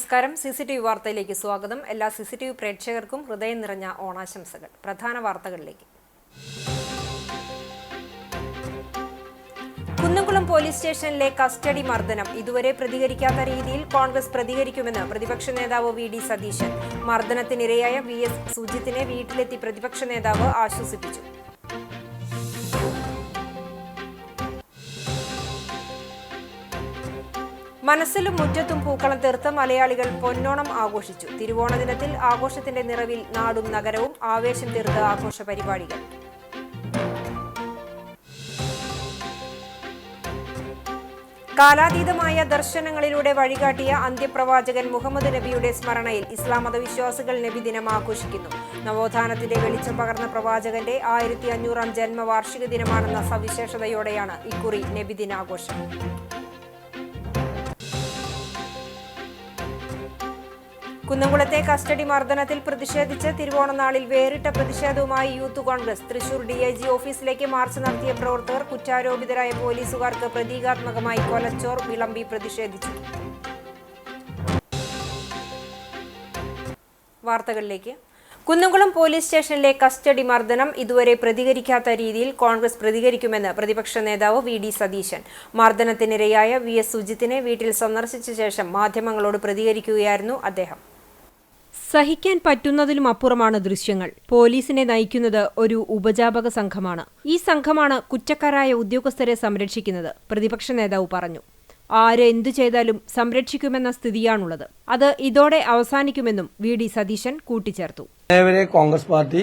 നമസ്കാരം. CCTV വാർത്തയിലേക്ക് സ്വാഗതം. എല്ലാ CCTV പ്രേക്ഷകർക്കും ഹൃദയം നിറഞ്ഞ ഓണാശംസകൾ. പ്രധാന വാർത്തകളിലേക്ക്. കുന്നംകുളം പോലീസ് സ്റ്റേഷനിലെ കസ്റ്റഡി മർദ്ദനം ഇതുവരെ പ്രതികരിക്കാത്ത രീതിയിൽ കോൺഗ്രസ് പ്രതികരിക്കുമെന്ന് പ്രതിപക്ഷ നേതാവ് VD സതീശൻ. മർദ്ദനത്തിനിരയായ VS സുജിത്തിനെ വീട്ടിലെത്തി പ്രതിപക്ഷ നേതാവ് ആശ്വസിപ്പിച്ചു. മനസ്സിലും മുറ്റത്തും പൂക്കളം തീർത്ത് മലയാളികൾ പൊന്നോണം ആഘോഷിച്ചു. തിരുവോണ ദിനത്തിൽ ആഘോഷത്തിന്റെ നിറവിൽ നാടും നഗരവും ആവേശം തീർത്ത ആഘോഷ പരിപാടികൾ. കാലാതീതമായ ദർശനങ്ങളിലൂടെ വഴികാട്ടിയ അന്ത്യപ്രവാചകൻ മുഹമ്മദ് നബിയുടെ സ്മരണയിൽ ഇസ്ലാം മതവിശ്വാസികൾ നബിദിനം ആഘോഷിക്കുന്നു. നവോത്ഥാനത്തിന്റെ വെളിച്ചം പകർന്ന പ്രവാചകന്റെ 1500-ാം ജന്മവാർഷിക ദിനമാണെന്ന സവിശേഷതയോടെയാണ് ഇക്കുറി നബിദിനാഘോഷം. കുന്നംകുളത്തെ കസ്റ്റഡി മർദ്ദനത്തിൽ പ്രതിഷേധിച്ച് തിരുവോണനാളിൽ വേറിട്ട പ്രതിഷേധവുമായി യൂത്ത് കോൺഗ്രസ്. തൃശൂർ DIG ഓഫീസിലേക്ക് മാർച്ച് നടത്തിയ പ്രവർത്തകർ കുറ്റാരോപിതരായ പോലീസുകാർക്ക് പ്രതീകാത്മകമായി കൊലച്ചോർ വിളമ്പി പ്രതിഷേധിച്ചു. വാർത്തകളിലേക്ക്. കുന്നംകുളം പോലീസ് സ്റ്റേഷനിലെ കസ്റ്റഡി മർദ്ദനം ഇതുവരെ പ്രതികരിക്കാത്ത രീതിയിൽ കോൺഗ്രസ് പ്രതികരിക്കുമെന്ന് പ്രതിപക്ഷ നേതാവ് VD സതീശൻ. മർദ്ദനത്തിനിരയായ VS സുജിത്തിനെ വീട്ടിൽ സന്ദർശിച്ച ശേഷം മാധ്യമങ്ങളോട് പ്രതികരിക്കുകയായിരുന്നു അദ്ദേഹം. സഹിക്കാൻ പറ്റുന്നതിലും അപ്പുറമാണ് ദൃശ്യങ്ങൾ. പോലീസിനെ നയിക്കുന്നത് ഒരു ഉപജാപക സംഘമാണ്. ഈ സംഘമാണ് കുറ്റക്കാരായ ഉദ്യോഗസ്ഥരെ സംരക്ഷിക്കുന്നത്, പ്രതിപക്ഷ നേതാവ് പറഞ്ഞു. ആര് എന്തു ചെയ്താലും സംരക്ഷിക്കുമെന്ന സ്ഥിതിയാണുള്ളത്. അത് ഇതോടെ അവസാനിക്കുമെന്നും VD സതീശൻ കൂട്ടിച്ചേർത്തു. കോൺഗ്രസ് പാർട്ടി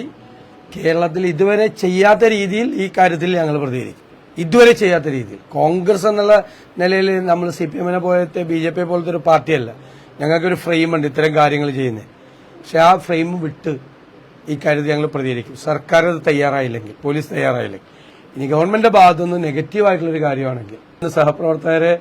കേരളത്തിൽ ഇതുവരെ ചെയ്യാത്ത രീതിയിൽ ഈ കാര്യത്തിൽ ഞങ്ങൾ പ്രതികരിക്കും. ഇതുവരെ ചെയ്യാത്ത രീതിയിൽ കോൺഗ്രസ് എന്നുള്ള നിലയിൽ നമ്മൾ CPM പോലത്തെ BJP പോലത്തെ ഒരു പാർട്ടിയല്ല. ഞങ്ങൾക്കൊരു ഫ്രെയിമുണ്ട് ഇത്തരം കാര്യങ്ങൾ ചെയ്യുന്നത്. പക്ഷെ ആ ഫ്രെയിം വിട്ട് ഈ കാര്യത്തിൽ ഞങ്ങൾ പ്രതികരിക്കും. സർക്കാർ അത് തയ്യാറായില്ലെങ്കിൽ, പോലീസ് തയ്യാറായില്ലെങ്കിൽ. ഇനി ഗവൺമെന്റിന്റെ ഭാഗത്തുനിന്ന് നെഗറ്റീവായിട്ടുള്ളൊരു കാര്യമാണെങ്കിൽ സഹപ്രവർത്തകരെ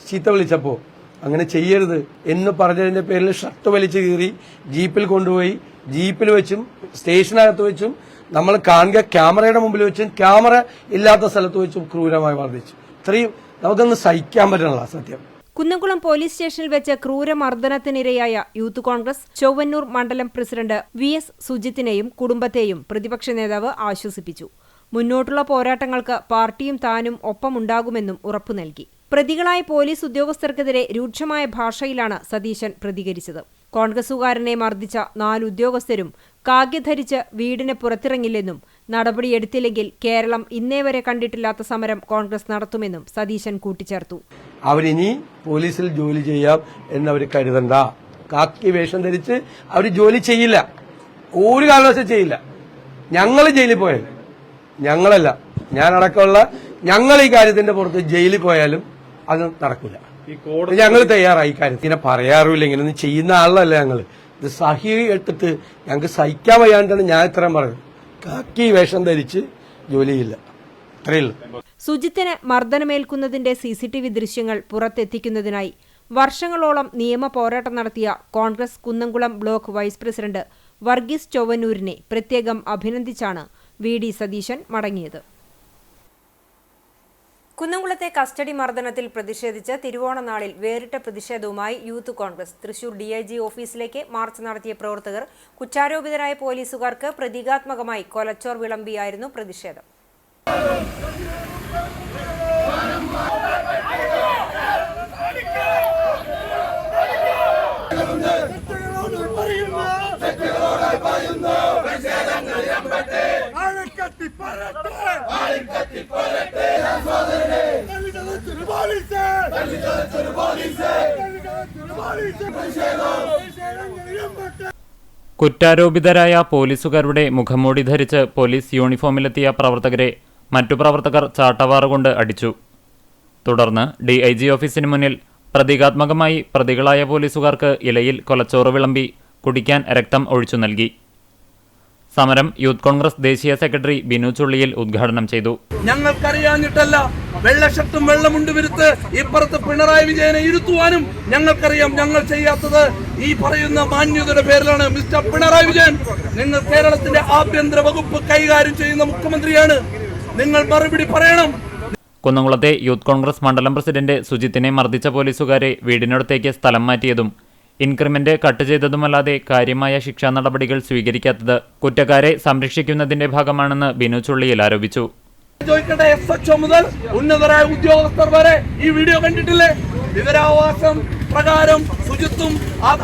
ചീത്ത വിളിച്ചപ്പോൾ അങ്ങനെ ചെയ്യരുത് എന്ന് പറഞ്ഞതിന്റെ പേരിൽ ഷർട്ട് വലിച്ചു കീറി ജീപ്പിൽ കൊണ്ടുപോയി, ജീപ്പിൽ വെച്ചും സ്റ്റേഷനകത്ത് വെച്ചും നമ്മൾ കാണുക ക്യാമറയുടെ മുമ്പിൽ വെച്ചും ക്യാമറ ഇല്ലാത്ത സ്ഥലത്ത് വെച്ചും ക്രൂരമായി വർദ്ധിച്ചു. ഇത്രയും നമുക്കൊന്ന് സഹിക്കാൻ പറ്റണല്ല സത്യം. കുന്നംകുളം പോലീസ് സ്റ്റേഷനിൽ വെച്ച് ക്രൂരമർദ്ദനത്തിനിരയായ യൂത്ത് കോൺഗ്രസ് ചൊവ്വന്നൂർ മണ്ഡലം പ്രസിഡന്റ് VS സുജിത്തിനെയും കുടുംബത്തെയും പ്രതിപക്ഷ നേതാവ് ആശ്വസിപ്പിച്ചു. മുന്നോട്ടുള്ള പോരാട്ടങ്ങൾക്ക് പാർട്ടിയും താനും ഒപ്പമുണ്ടാകുമെന്നും ഉറപ്പു നൽകി. പ്രതികളായ പോലീസ് ഉദ്യോഗസ്ഥർക്കെതിരെ രൂക്ഷമായ ഭാഷയിലാണ് സതീശൻ പ്രതികരിച്ചത്. കോൺഗ്രസുകാരനെ മർദ്ദിച്ച 4 ഉദ്യോഗസ്ഥരും കാഗ്യ ധരിച്ച് വീടിന് പുറത്തിറങ്ങില്ലെന്നും നടപടിയെടുത്തില്ലെങ്കിൽ കേരളം ഇന്നേവരെ കണ്ടിട്ടില്ലാത്ത സമരം കോൺഗ്രസ് നടത്തുമെന്നും സതീശൻ കൂട്ടിച്ചേർത്തു. അവരിനി പോലീസിൽ ജോലി ചെയ്യാം എന്നവർ കരുതണ്ട. കാക്കി വേഷം ധരിച്ച് അവർ ജോലി ചെയ്യില്ല, ഒരു കാലവശം ചെയ്യില്ല. ഞങ്ങൾ ജയിലിൽ പോയാലും, ഞങ്ങളല്ല ഞാനടക്കമുള്ള ഞങ്ങൾ ഈ കാര്യത്തിന്റെ പുറത്ത് ജയിലിൽ പോയാലും അത് നടക്കില്ല. ഞങ്ങൾ തയ്യാറായി കാര്യത്തിനെ പറയാറുമില്ല. ഇങ്ങനെയൊന്നും ചെയ്യുന്ന ആളല്ല ഞങ്ങൾ. ഇത് സഹി എടുത്തിട്ട് ഞങ്ങൾക്ക് സഹിക്കാൻ വയ്യാണ്ടാണ് ഞാൻ ഇത്രയും പറഞ്ഞത്. കാക്കി വേഷം ധരിച്ച് ജോലിയില്ല, ഇത്രയുള്ളൂ. സുജിത്തിന് മർദ്ദനമേൽക്കുന്നതിന്റെ CCTV ദൃശ്യങ്ങൾ പുറത്തെത്തിക്കുന്നതിനായി വർഷങ്ങളോളം നിയമ പോരാട്ടം നടത്തിയ Congress Kunnamkulam block vice president Varghese ചൊവ്വന്നൂരിനെ പ്രത്യേകം അഭിനന്ദിച്ചാണ് VD സതീശൻ മടങ്ങിയത്. കുന്നംകുളത്തെ കസ്റ്റഡി മർദ്ദനത്തിൽ പ്രതിഷേധിച്ച് തിരുവോണനാളിൽ വേറിട്ട പ്രതിഷേധവുമായി യൂത്ത് കോൺഗ്രസ്. തൃശൂർ DIG ഓഫീസിലേക്ക് മാർച്ച് നടത്തിയ പ്രവർത്തകർ കുറ്റാരോപിതരായ പോലീസുകാർക്ക് പ്രതീകാത്മകമായി കൊലച്ചോർ വിളമ്പിയായിരുന്നു പ്രതിഷേധം. കുറ്റാരോപിതരായ പോലീസുകാരുടെ മുഖംമൂടി ധരിച്ച് പോലീസ് യൂണിഫോമിലെത്തിയ പ്രവർത്തകരെ മറ്റു പ്രവർത്തകർ ചാട്ടവാറുകൊണ്ട് അടിച്ചു. തുടർന്ന് DIG ഓഫീസിന് മുന്നിൽ പ്രതീകാത്മകമായി പ്രതികളായ പോലീസുകാർക്ക് ഇലയിൽ കൊലച്ചോറ് വിളമ്പി കുടിക്കാൻ രക്തം ഒഴിച്ചു നൽകി. സമരം യൂത്ത് കോൺഗ്രസ് ദേശീയ സെക്രട്ടറി ബിനു ചുള്ളിയിൽ ഉദ്ഘാടനം ചെയ്തു. ഞങ്ങൾക്കറിയാഞ്ഞിട്ടല്ല, വെള്ളഷർട്ടും വെള്ളമുണ്ട് വിരുത്ത് ഇപ്പുറത്ത് പിണറായി വിജയനെ ഇരുത്തുവാനും ഞങ്ങൾക്കറിയാം. ഞങ്ങൾ ചെയ്യാത്തത് ഈ പറയുന്ന മാന്യതയുടെ പേരിലാണ്. മിസ്റ്റർ പിണറായി വിജയൻ, നിങ്ങൾ കേരളത്തിന്റെ ആഭ്യന്തര വകുപ്പ് കൈകാര്യം ചെയ്യുന്ന മുഖ്യമന്ത്രിയാണ്. നിങ്ങൾ മറുപടി പറയണം. കുന്നംകുളത്തെ യൂത്ത് കോൺഗ്രസ് മണ്ഡലം പ്രസിഡന്റ് സുജിത്തിനെ മർദ്ദിച്ച പോലീസുകാരെ വീടിനടുത്തേക്ക് സ്ഥലം മാറ്റിയതും ഇൻക്രിമെന്റ് കട്ട് ചെയ്തതുമല്ലാതെ കാര്യമായ ശിക്ഷാ നടപടികൾ സ്വീകരിക്കാത്തത് കുറ്റക്കാരെ സംരക്ഷിക്കുന്നതിന്റെ ഭാഗമാണെന്ന് ബിനു ചുള്ളിയിൽ ആരോപിച്ചു. ചോദിക്കട്ടെ, SHO മുതൽ ഉന്നതരായ ഉദ്യോഗസ്ഥർ വരെ ഈ വീഡിയോ കണ്ടിട്ടില്ലേ? വിവരാവകാശം പ്രകാരം സുജിത്തും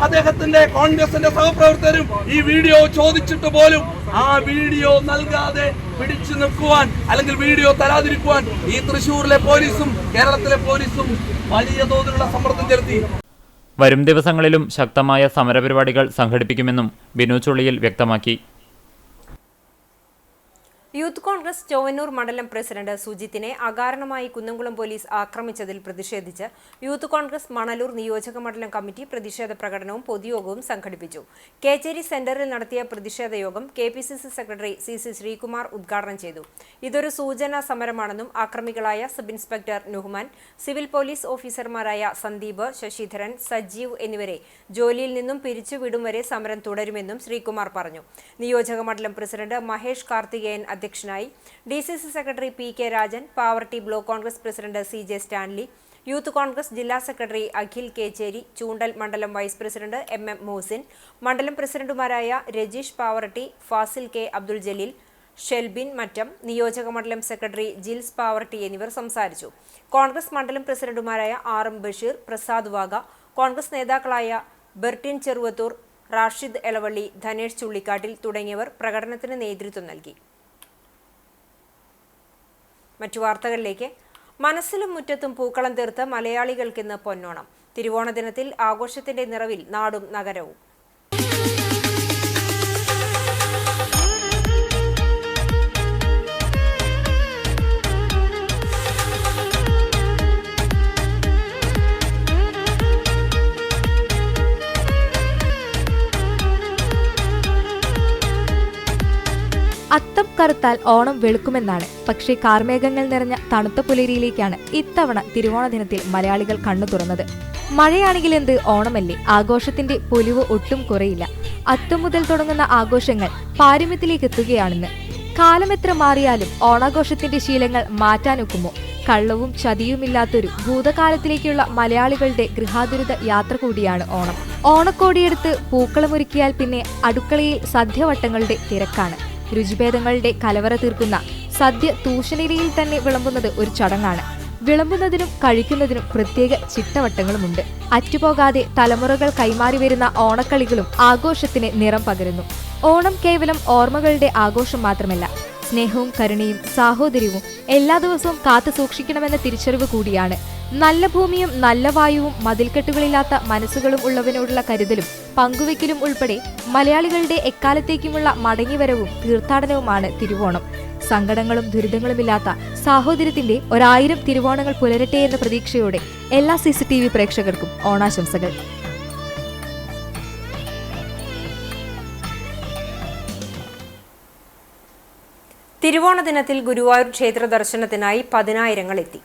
അദ്ദേഹത്തിന്റെ കോൺഗ്രസിന്റെ സഹപ്രവർത്തകരും ഈ വീഡിയോ ചോദിച്ചിട്ട് പോലും ആ വീഡിയോ നൽകാതെ പിടിച്ചു നിൽക്കുവാൻ അല്ലെങ്കിൽ വീഡിയോ തരാതിരിക്കുവാൻ ഈ തൃശ്ശൂരിലെ പോലീസും കേരളത്തിലെ പോലീസും വലിയ തോതിലുള്ള സമ്മർദ്ദം ചെലുത്തി. വരും ദിവസങ്ങളിലും ശക്തമായ സമരപരിപാടികൾ സംഘടിപ്പിക്കുമെന്നും ബിനു ചുള്ളിയിൽ വ്യക്തമാക്കി. യൂത്ത് കോൺഗ്രസ് ചൊവ്വന്നൂർ മണ്ഡലം പ്രസിഡന്റ് സുജിത്തിനെ അകാരണമായി കുന്നംകുളം പോലീസ് ആക്രമിച്ചതിൽ പ്രതിഷേധിച്ച് യൂത്ത് കോൺഗ്രസ് മണലൂർ നിയോജക മണ്ഡലം കമ്മിറ്റി പ്രതിഷേധ പ്രകടനവും പൊതുയോഗവും സംഘടിപ്പിച്ചു. കേച്ചേരി സെന്ററിൽ നടത്തിയ പ്രതിഷേധ യോഗം KPCC സെക്രട്ടറി CC ശ്രീകുമാർ ഉദ്ഘാടനം ചെയ്തു. ഇതൊരു സൂചനാ സമരമാണെന്നും ആക്രമികളായ sub inspector Nuhman, civil police ഓഫീസർമാരായ സന്ദീപ്, ശശിധരൻ, സജീവ് എന്നിവരെ ജോലിയിൽ നിന്നും പിരിച്ചുവിടും വരെ സമരം തുടരുമെന്നും ശ്രീകുമാർ പറഞ്ഞു. നിയോജക മണ്ഡലം പ്രസിഡന്റ് മഹേഷ് കാർത്തികേയൻ അധ്യക്ഷനായി. DCC secretary PK Rajan, Pavaratty block Congress president CJ Stanley, youth Congress ജില്ലാ സെക്രട്ടറി അഖിൽ കേച്ചേരി, ചൂണ്ടൽ മണ്ഡലം വൈസ് പ്രസിഡന്റ് MM മോസിൻ, മണ്ഡലം പ്രസിഡന്റുമാരായ രജീഷ് പാവർട്ടി, ഫാസിൽ K അബ്ദുൽ ജലീൽ, ഷെൽബിൻ മറ്റം, നിയോജക മണ്ഡലം സെക്രട്ടറി ജിൽസ് പാവർട്ടി എന്നിവർ സംസാരിച്ചു. കോൺഗ്രസ് മണ്ഡലം പ്രസിഡന്റുമാരായ RM ബഷീർ, പ്രസാദ് വാഗ, കോൺഗ്രസ് നേതാക്കളായ ബെർട്ടിൻ ചെറുവത്തൂർ, റാഷിദ് എളവള്ളി, ധനേഷ് ചുള്ളിക്കാട്ടിൽ തുടങ്ങിയവർ പ്രകടനത്തിന് നേതൃത്വം നൽകി. മറ്റു വാർത്തകളിലേക്ക്. മനസ്സിലും മുറ്റത്തും പൂക്കളം തീർത്ത് മലയാളികൾക്കിന്ന് പൊന്നോണം. തിരുവോണ ദിനത്തിൽ ആഘോഷത്തിന്റെ നിറവിൽ നാടും നഗരവും. അത്തം കറുത്താൽ ഓണം വെളുക്കുമെന്നാണ്. പക്ഷേ കാർമേഘങ്ങൾ നിറഞ്ഞ തണുത്ത പുലരിയിലേക്കാണ് ഇത്തവണ തിരുവോണ ദിനത്തിൽ മലയാളികൾ കണ്ണു തുറന്നത്. മഴയാണെങ്കിൽ എന്ത്, ഓണമല്ലേ? ആഘോഷത്തിന്റെ പൊലിവ് ഒട്ടും കുറയില്ല. അത്തം മുതൽ തുടങ്ങുന്ന ആഘോഷങ്ങൾ പാരമ്യത്തിലേക്ക് എത്തുകയാണെന്ന്. കാലമെത്ര മാറിയാലും ഓണാഘോഷത്തിന്റെ ശീലങ്ങൾ മാറ്റാനൊക്കുമോ? കള്ളവും ചതിയുമില്ലാത്തൊരു ഭൂതകാലത്തിലേക്കുള്ള മലയാളികളുടെ ഗൃഹാതുരിത യാത്ര കൂടിയാണ് ഓണം. ഓണക്കോടിയെടുത്ത് പൂക്കളമൊരുക്കിയാൽ പിന്നെ അടുക്കളയിൽ സദ്യവട്ടങ്ങളുടെ തിരക്കാണ്. രുചിഭേദങ്ങളുടെ കലവറ തീർക്കുന്ന സദ്യ തൂഷനിരയിൽ തന്നെ വിളമ്പുന്നത് ഒരു ചടങ്ങാണ്. വിളമ്പുന്നതിനും കഴിക്കുന്നതിനും പ്രത്യേക ചിട്ടവട്ടങ്ങളുമുണ്ട്. അറ്റുപോകാതെ തലമുറകൾ കൈമാറി വരുന്ന ഓണക്കളികളും ആഘോഷത്തിന് നിറം പകരുന്നു. ഓണം കേവലം ഓർമ്മകളുടെ ആഘോഷം മാത്രമല്ല, സ്നേഹവും കരുണയും സാഹോദര്യവും എല്ലാ ദിവസവും കാത്തു സൂക്ഷിക്കണമെന്ന തിരിച്ചറിവ് കൂടിയാണ്. നല്ല ഭൂമിയും നല്ല വായുവും മതിൽക്കെട്ടുകളില്ലാത്ത മനസ്സുകളും ഉള്ളവനോടുള്ള കരുതലും പങ്കുവെക്കലും ഉൾപ്പെടെ മലയാളികളുടെ എക്കാലത്തേക്കുമുള്ള മടങ്ങിവരവും തീർത്ഥാടനവുമാണ് തിരുവോണം. സങ്കടങ്ങളും ദുരിതങ്ങളുമില്ലാത്ത സാഹോദര്യത്തിന്റെ 1000 തിരുവോണങ്ങൾ പുലരട്ടെ എന്ന പ്രതീക്ഷയോടെ എല്ലാ CCTV പ്രേക്ഷകർക്കും ഓണാശംസകൾ. തിരുവോണ ദിനത്തിൽ ഗുരുവായൂർ ക്ഷേത്ര ദർശനത്തിനായി 10,000 എത്തി.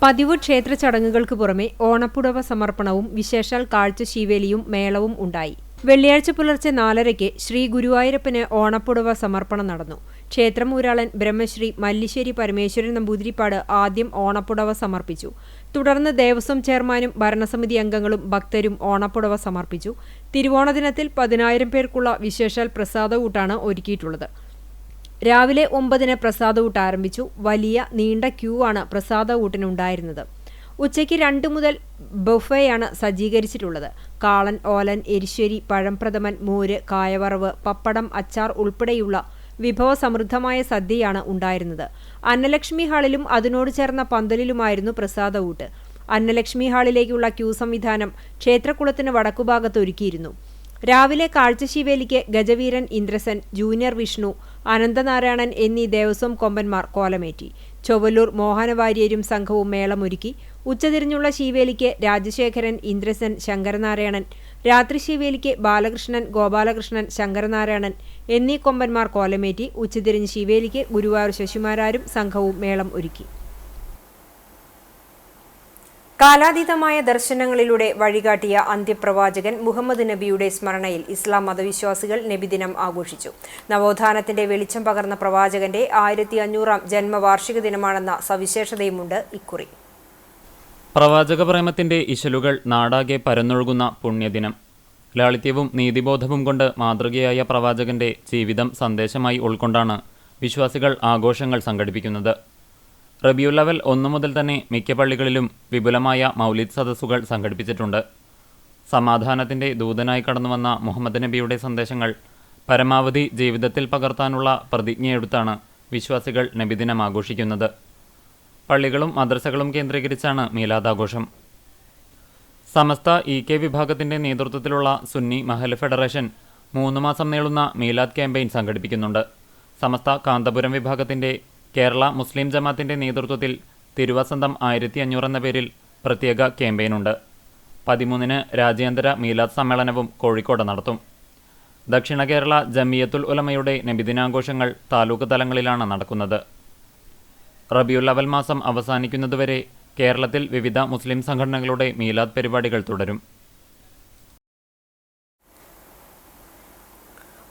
പതിവ് ക്ഷേത്ര ചടങ്ങുകൾക്ക് പുറമെ ഓണപ്പുടവ സമർപ്പണവും വിശേഷാൽ കാഴ്ച ശീവേലിയും മേളവും ഉണ്ടായി. വെള്ളിയാഴ്ച പുലർച്ചെ 4:30 ശ്രീ ഗുരുവായൂരപ്പന് ഓണപ്പുടവ സമർപ്പണം നടന്നു. ക്ഷേത്രം ഊരാളൻ ബ്രഹ്മശ്രീ മല്ലിശ്ശേരി പരമേശ്വരൻ നമ്പൂതിരിപ്പാട് ആദ്യം ഓണപ്പുടവ സമർപ്പിച്ചു. തുടർന്ന് ദേവസ്വം ചെയർമാനും ഭരണസമിതി അംഗങ്ങളും ഭക്തരും ഓണപ്പുടവ സമർപ്പിച്ചു. തിരുവോണ ദിനത്തിൽ 10,000 പേർക്കുള്ള വിശേഷാൽ പ്രസാദകൂട്ടാണ് ഒരുക്കിയിട്ടുള്ളത്. രാവിലെ 9-ന് പ്രസാദകൂട്ട് ആരംഭിച്ചു. വലിയ നീണ്ട ക്യൂ ആണ് പ്രസാദകൂട്ടിനുണ്ടായിരുന്നത്. ഉച്ചയ്ക്ക് 2 മുതൽ ബൊഫെയാണ് സജ്ജീകരിച്ചിട്ടുള്ളത്. കാളൻ, ഓലൻ, എരിശ്ശേരി, പഴംപ്രഥമൻ, മോര്, കായവറവ്, പപ്പടം, അച്ചാർ ഉൾപ്പെടെയുള്ള വിഭവസമൃദ്ധമായ സദ്യയാണ് ഉണ്ടായിരുന്നത്. അന്നലക്ഷ്മി ഹാളിലും അതിനോട് ചേർന്ന പന്തലിലുമായിരുന്നു പ്രസാദകൂട്ട്. അന്നലക്ഷ്മി ഹാളിലേക്കുള്ള ക്യൂ സംവിധാനം ക്ഷേത്രക്കുളത്തിന് വടക്കുഭാഗത്ത് ഒരുക്കിയിരുന്നു. രാവിലെ കാഴ്ചശീവേലിക്ക് ഗജവീരൻ ഇന്ദ്രസൻ, ജൂനിയർ വിഷ്ണു, അനന്തനാരായണൻ എന്നീ ദേവസ്വം കൊമ്പന്മാർ കോലമേറ്റി. ചൊവ്വല്ലൂർ മോഹനവാര്യരും സംഘവും മേളമൊരുക്കി. ഉച്ചതിരിഞ്ഞുള്ള ശീവേലിക്ക് രാജശേഖരൻ, ഇന്ദ്രസൻ, ശങ്കരനാരായണൻ, രാത്രി ശീവേലിക്ക് ബാലകൃഷ്ണൻ, ഗോപാലകൃഷ്ണൻ, ശങ്കരനാരായണൻ എന്നീ കൊമ്പന്മാർ കോലമേറ്റി. ഉച്ചതിരിഞ്ഞ് ശീവേലിക്ക് ഗുരുവായൂർ ശശിമാരാരും സംഘവും മേളം ഒരുക്കി. കാലാതീതമായ ദർശനങ്ങളിലൂടെ വഴികാട്ടിയ അന്ത്യപ്രവാചകൻ മുഹമ്മദ് നബിയുടെ സ്മരണയിൽ ഇസ്ലാം മതവിശ്വാസികൾ നബിദിനം ആഘോഷിച്ചു. നവോത്ഥാനത്തിന്റെ വെളിച്ചം പകർന്ന പ്രവാചകന്റെ 1500-ാം ജന്മവാർഷിക ദിനമാണെന്ന സവിശേഷതയുമുണ്ട് ഇക്കുറി. പ്രവാചക പ്രേമത്തിന്റെ ഇശലുകൾ നാടാകെ പരന്നൊഴുകുന്ന പുണ്യദിനം. ലാളിത്യവും നീതിബോധവും കൊണ്ട് മാതൃകയായ പ്രവാചകന്റെ ജീവിതം സന്ദേശമായി ഉൾക്കൊണ്ടാണ് വിശ്വാസികൾ ആഘോഷങ്ങൾ സംഘടിപ്പിക്കുന്നത്. റബിയുൽ അവൽ 1 മുതൽ തന്നെ മിക്ക പള്ളികളിലും വിപുലമായ മൗലിദ് സദസ്സുകൾ സംഘടിപ്പിച്ചിട്ടുണ്ട്. സമാധാനത്തിന്റെ ദൂതനായി കടന്നുവന്ന മുഹമ്മദ് നബിയുടെ സന്ദേശങ്ങൾ പരമാവധി ജീവിതത്തിൽ പകർത്താനുള്ള പ്രതിജ്ഞയെടുത്താണ് വിശ്വാസികൾ നബിദിനം ആഘോഷിക്കുന്നത്. പള്ളികളും മദ്രസകളും കേന്ദ്രീകരിച്ചാണ് മീലാദാഘോഷം. സമസ്ത EK വിഭാഗത്തിന്റെ നേതൃത്വത്തിലുള്ള സുന്നി മഹൽ ഫെഡറേഷൻ 3 മാസം നീളുന്ന മീലാദ് ക്യാമ്പയിൻ സംഘടിപ്പിക്കുന്നുണ്ട്. സമസ്ത കാന്തപുരം വിഭാഗത്തിന്റെ കേരള മുസ്ലിം ജമാഅത്തിന്റെ നേതൃത്വത്തിൽ തിരുവസന്തം 1500 എന്ന പേരിൽ പ്രത്യേക ക്യാമ്പയിനുണ്ട്. 13-ന് രാജ്യാന്തര മീലാദ് സമ്മേളനവും കോഴിക്കോട് നടത്തും. ദക്ഷിണ കേരള ജമിയത്തുൽ ഉലമയുടെ നബിദിനാഘോഷങ്ങൾ താലൂക്ക് തലങ്ങളിലാണ് നടക്കുന്നത്. റബിയുൽ അവൽ മാസം അവസാനിക്കുന്നതുവരെ കേരളത്തിൽ വിവിധ മുസ്ലിം സംഘടനകളുടെ മീലാദ് പരിപാടികൾ തുടരും.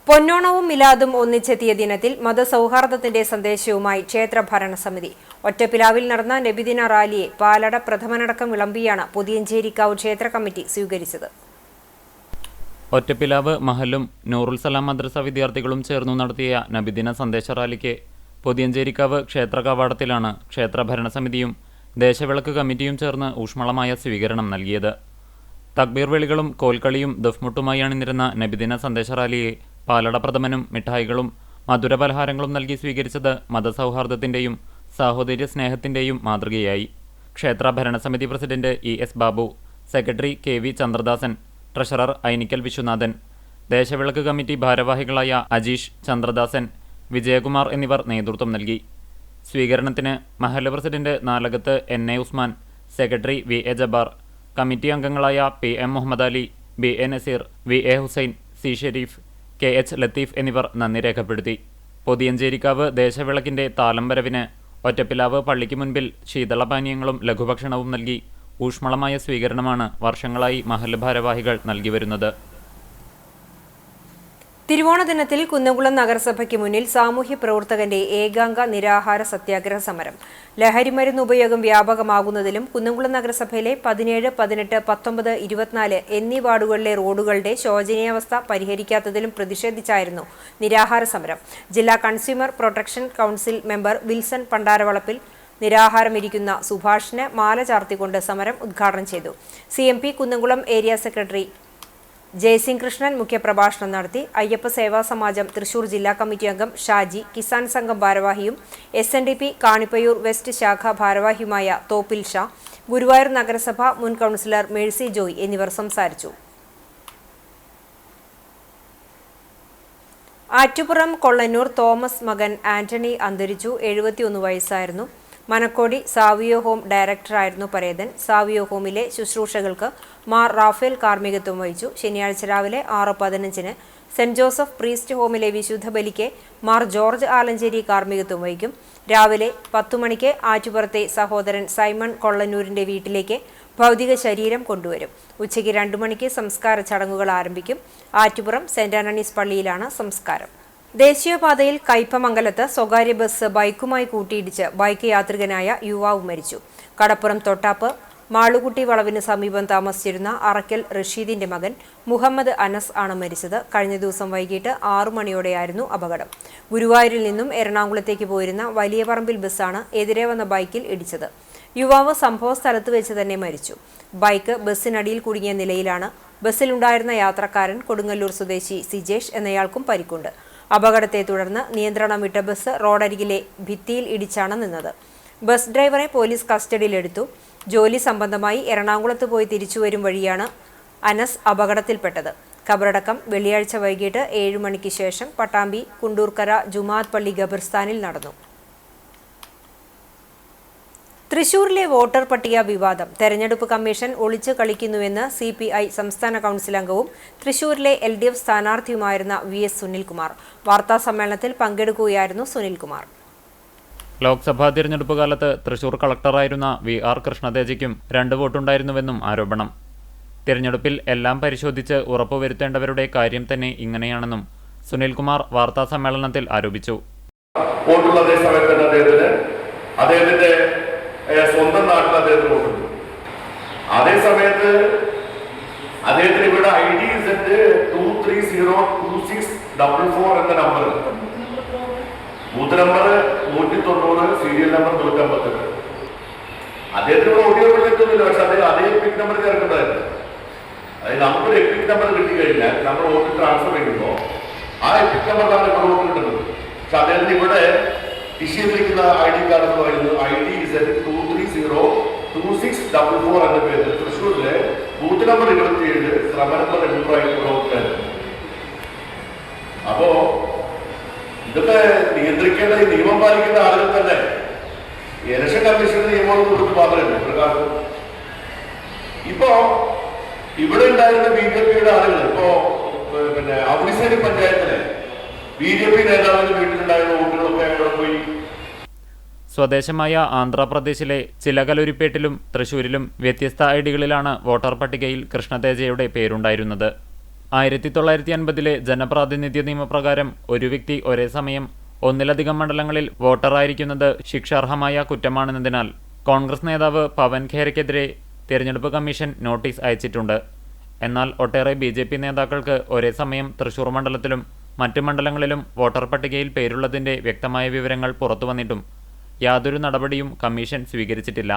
പൊന്നോണവും മിലാദും ഒന്നിച്ചെത്തിയ ദിനത്തിൽ മതസൗഹാർദ്ദത്തിന്റെ സന്ദേശവുമായി ക്ഷേത്ര ഭരണസമിതി. ഒറ്റപ്പിലാവിൽ നടന്ന നബിദിന റാലിയെ പാലട പ്രഥമനടക്കം വിളമ്പിയാണ് പുതിയഞ്ചേരിക്കാവ് ക്ഷേത്ര കമ്മിറ്റി സ്വീകരിച്ചത്. ഒറ്റപ്പിലാവ് മഹലും നൂറുൽ സലാം മദ്രസ വിദ്യാർത്ഥികളും ചേർന്നു നടത്തിയ നബിദിന സന്ദേശ റാലിക്ക് പുതിയഞ്ചേരിക്കാവ് ക്ഷേത്ര കവാടത്തിലാണ് ക്ഷേത്ര ഭരണസമിതിയും ദേശവിളക്ക് കമ്മിറ്റിയും ചേർന്ന് ഊഷ്മളമായ സ്വീകരണം നൽകിയത്. തക്ബീർ വിളികളും കോൽക്കളിയും ദഫ്മുട്ടുമായി അണിനിരുന്ന നബിദിന സന്ദേശ റാലിയെ പാലട പ്രഥമനും മിഠായികളും മധുരപലഹാരങ്ങളും നൽകി സ്വീകരിച്ചത് മതസൗഹാർദ്ദത്തിന്റെയും സാഹോദര്യ സ്നേഹത്തിന്റെയും മാതൃകയായി. ക്ഷേത്ര ഭരണസമിതി president ES Babu, secretary KV Chandradasan, treasurer Ainikkal Viswanathan, ദേശവിളക്ക് കമ്മിറ്റി ഭാരവാഹികളായ അജീഷ്, ചന്ദ്രദാസൻ, വിജയകുമാർ എന്നിവർ നേതൃത്വം നൽകി. സ്വീകരണത്തിന് മഹല്ല് president Nalakath NA Usman, secretary VA Jabbar, committee അംഗങ്ങളായ PM Muhammad Ali, BA Nazeer, VA Hussain, C Shereef, KH Latheef എന്നിവർ നന്ദി രേഖപ്പെടുത്തി. പൊതിയഞ്ചേരിക്കാവ് ദേശവിളക്കിന്റെ താലം വരവിന് ഒറ്റപ്പിലാവ് പള്ളിക്ക് മുൻപിൽ ശീതളപാനീയങ്ങളും ലഘുഭക്ഷണവും നൽകി ഊഷ്മളമായ സ്വീകരണമാണ് വർഷങ്ങളായി മഹല്ല് ഭാരവാഹികൾ നൽകി വരുന്നത്. തിരുവോണ ദിനത്തിൽ കുന്നംകുളം നഗരസഭയ്ക്ക് മുന്നിൽ സാമൂഹ്യ പ്രവർത്തകന്റെ ഏകാംഗ നിരാഹാര സത്യാഗ്രഹ സമരം. ലഹരിമരുന്ന് ഉപയോഗം വ്യാപകമാകുന്നതിലും കുന്നംകുളം നഗരസഭയിലെ 17, 18, 19, 24 എന്നീ വാർഡുകളിലെ റോഡുകളുടെ ശോചനീയാവസ്ഥ പരിഹരിക്കാത്തതിലും പ്രതിഷേധിച്ചായിരുന്നു നിരാഹാര സമരം. ജില്ലാ consumer protection council member Wilson Pandaravalappil നിരാഹാരമിരിക്കുന്ന സുഭാഷിന് മാല ചാർത്തിക്കൊണ്ട് സമരം ഉദ്ഘാടനം ചെയ്തു. CMP Kunnamkulam area secretary Jayasingh Krishnan മുഖ്യപ്രഭാഷണം നടത്തി. അയ്യപ്പ സേവാ സമാജം തൃശൂർ ജില്ലാ കമ്മിറ്റി അംഗം ഷാജി, കിസാൻ സംഘം ഭാരവാഹിയും SNDP കാണിപ്പയൂർ വെസ്റ്റ് ശാഖ ഭാരവാഹിയുമായ തോപ്പിൽ ഷാ, ഗുരുവായൂർ നഗരസഭ മുൻ കൗൺസിലർ മേഴ്സി ജോയ് എന്നിവർ സംസാരിച്ചു. ആറ്റുപുറം കൊള്ളന്നൂർ തോമസ് മകൻ ആന്റണി അന്തരിച്ചു. 71 വയസ്സായിരുന്നു. മനക്കോടി സാവിയോ ഹോം ഡയറക്ടറായിരുന്നു പരേതൻ. സാവിയോ ഹോമിലെ ശുശ്രൂഷകൾക്ക് മാർ റാഫേൽ കാർമ്മികത്വം വഹിച്ചു. ശനിയാഴ്ച രാവിലെ 6:15-ന് സെന്റ് ജോസഫ് പ്രീസ്റ്റ് ഹോമിലെ വിശുദ്ധ ബലിക്ക് മാർ ജോർജ് ആലഞ്ചേരി കാർമ്മികത്വം വഹിക്കും. രാവിലെ 10 മണിക്ക് ആറ്റുപുറത്തെ സഹോദരൻ സൈമൺ കൊള്ളന്നൂരിന്റെ വീട്ടിലേക്ക് ഭൗതിക ശരീരം കൊണ്ടുവരും. ഉച്ചയ്ക്ക് 2 മണിക്ക് സംസ്കാര ചടങ്ങുകൾ ആരംഭിക്കും. ആറ്റുപുറം സെന്റ് ആന്റണീസ് പള്ളിയിലാണ് സംസ്കാരം. ദേശീയപാതയിൽ കയ്പമംഗലത്ത് സ്വകാര്യ ബസ് ബൈക്കുമായി കൂട്ടിയിടിച്ച് ബൈക്ക് യാത്രികനായ യുവാവ് മരിച്ചു. കടപ്പുറം തൊട്ടാപ്പ് മാളുകുട്ടി വളവിന് സമീപം താമസിച്ചിരുന്ന അറക്കൽ റഷീദിന്റെ മകൻ മുഹമ്മദ് അനസ് ആണ് മരിച്ചത്. കഴിഞ്ഞ ദിവസം വൈകിട്ട് 6 മണിയോടെയായിരുന്നു അപകടം. ഗുരുവായൂരിൽ നിന്നും എറണാകുളത്തേക്ക് പോയിരുന്ന വലിയ പറമ്പിൽ ബസ്സാണ് എതിരെ വന്ന ബൈക്കിൽ ഇടിച്ചത്. യുവാവ് സംഭവ സ്ഥലത്ത് വെച്ച് തന്നെ മരിച്ചു. ബൈക്ക് ബസ്സിനടിയിൽ കുടുങ്ങിയ നിലയിലാണ്. ബസ്സിലുണ്ടായിരുന്ന യാത്രക്കാരൻ കൊടുങ്ങല്ലൂർ സ്വദേശി സിജേഷ് എന്നയാൾക്കും പരിക്കുണ്ട്. അപകടത്തെ തുടർന്ന് നിയന്ത്രണം വിട്ട ബസ് റോഡരികിലെ ഭിത്തിയിൽ ഇടിച്ചാണ് നിന്നത്. ബസ് ഡ്രൈവറെ പോലീസ് കസ്റ്റഡിയിലെടുത്തു. ജോലി സംബന്ധമായി എറണാകുളത്ത് പോയി തിരിച്ചുവരും വഴിയാണ് അനസ് അപകടത്തിൽപ്പെട്ടത്. ഖബറടക്കം വെള്ളിയാഴ്ച വൈകിട്ട് 7 മണിക്ക് ശേഷം പട്ടാമ്പി കുണ്ടൂർക്കര ജുമാഅത്ത് പള്ളി ഖബർസ്ഥാനിൽ നടന്നു. തൃശൂരിലെ വോട്ടർ പട്ടിക വിവാദം. തെരഞ്ഞെടുപ്പ് കമ്മീഷൻ ഒളിച്ചു കളിക്കുന്നുവെന്ന് CPI സംസ്ഥാന കൗൺസിൽ അംഗവും തൃശൂരിലെ LDF സ്ഥാനാർത്ഥിയുമായിരുന്ന VS സുനിൽകുമാർ. വാർത്താസമ്മേളനത്തിൽ പങ്കെടുക്കുകയായിരുന്നു സുനിൽകുമാർ. ലോക്സഭാ തിരഞ്ഞെടുപ്പ് കാലത്ത് തൃശൂർ കളക്ടറായിരുന്ന VR കൃഷ്ണതേജയ്ക്കും 2 വോട്ടുണ്ടായിരുന്നുവെന്നും ആരോപണം. തിരഞ്ഞെടുപ്പിൽ എല്ലാം പരിശോധിച്ച് ഉറപ്പുവരുത്തേണ്ടവരുടെ കാര്യം തന്നെ ഇങ്ങനെയാണെന്നും സുനിൽകുമാർ വാർത്താസമ്മേളനത്തിൽ ആരോപിച്ചു. അദ്ദേഹത്തിന്റെ സ്വന്തം നാട്ടിൽ അദ്ദേഹത്തിന് വോട്ടുണ്ട്. അതേ സമയത്ത് അദ്ദേഹത്തിന് ഇവിടെ IDZ 2302644 എന്ന number, booth number 190, serial number 158. അദ്ദേഹത്തിന് ഓഡിയോ എത്തുന്നില്ല, പക്ഷെ അദ്ദേഹം അതേ എപ്പിക് നമ്പർ ചേർക്കേണ്ടതായിരുന്നു. അതായത് നമുക്കൊരു എപ്പിക് നമ്പർ കിട്ടിക്കഴിഞ്ഞാൽ നമ്മൾ വോട്ട് ട്രാൻസ്ഫർ ചെയ്യുമ്പോൾ ആ എപ്പിക് നമ്പറിലാണ് ഇവിടെ വോട്ട് കിട്ടുന്നത്. പക്ഷെ അദ്ദേഹത്തിന് ഇവിടെ ഇഷ്യൂ ചെയ്തിരിക്കുന്ന ID കാർഡ് എന്ന് പറയുന്നത് IDZ 2302644 എന്ന പേരിൽ തൃശ്ശൂരിലെ ബൂത്ത് നമ്പർ 27, ശ്രമ നമ്പർ 800 അപ്പോ ഇതൊക്കെ നിയന്ത്രിക്കേണ്ട, ഈ നിയമം പാലിക്കേണ്ട ആളുകൾ തന്നെ ഇലക്ഷൻ കമ്മീഷന്റെ നിയമങ്ങൾ കൊടുത്ത് മാത്രമല്ല പ്രകാരം. ഇപ്പോ ഇവിടെ ഉണ്ടായിരുന്ന BJPയുടെ ആളുകൾ ഇപ്പോ പിന്നെ അവിടിശ്ശേരി പഞ്ചായത്തിലെ BJP നേതാവിന്റെ വീട്ടിലുണ്ടായിരുന്ന വോട്ടുകളൊക്കെ അവിടെ പോയി. സ്വദേശമായ ആന്ധ്രാപ്രദേശിലെ ചിലകലുരിപ്പേട്ടിലും തൃശൂരിലും വ്യത്യസ്ത ഐഡികളിലാണ് വോട്ടർ പട്ടികയിൽ കൃഷ്ണതേജയുടെ പേരുണ്ടായിരുന്നത്. 1950 ജനപ്രാതിനിധ്യ നിയമപ്രകാരം ഒരു വ്യക്തി ഒരേ സമയം ഒന്നിലധികം മണ്ഡലങ്ങളിൽ വോട്ടറായിരിക്കുന്നത് ശിക്ഷാർഹമായ കുറ്റമാണെന്നതിനാൽ കോൺഗ്രസ് നേതാവ് പവൻ ഖേരയ്ക്കെതിരെ തിരഞ്ഞെടുപ്പ് കമ്മീഷൻ നോട്ടീസ് അയച്ചിട്ടുണ്ട്. എന്നാൽ ഒട്ടേറെ BJP നേതാക്കൾക്ക് ഒരേ സമയം തൃശൂർ മണ്ഡലത്തിലും മറ്റ് മണ്ഡലങ്ങളിലും വോട്ടർ പട്ടികയിൽ പേരുള്ളതിൻ്റെ വ്യക്തമായ വിവരങ്ങൾ പുറത്തുവന്നിട്ടും യാതൊരു നടപടിയും കമ്മീഷൻ സ്വീകരിച്ചിട്ടില്ല.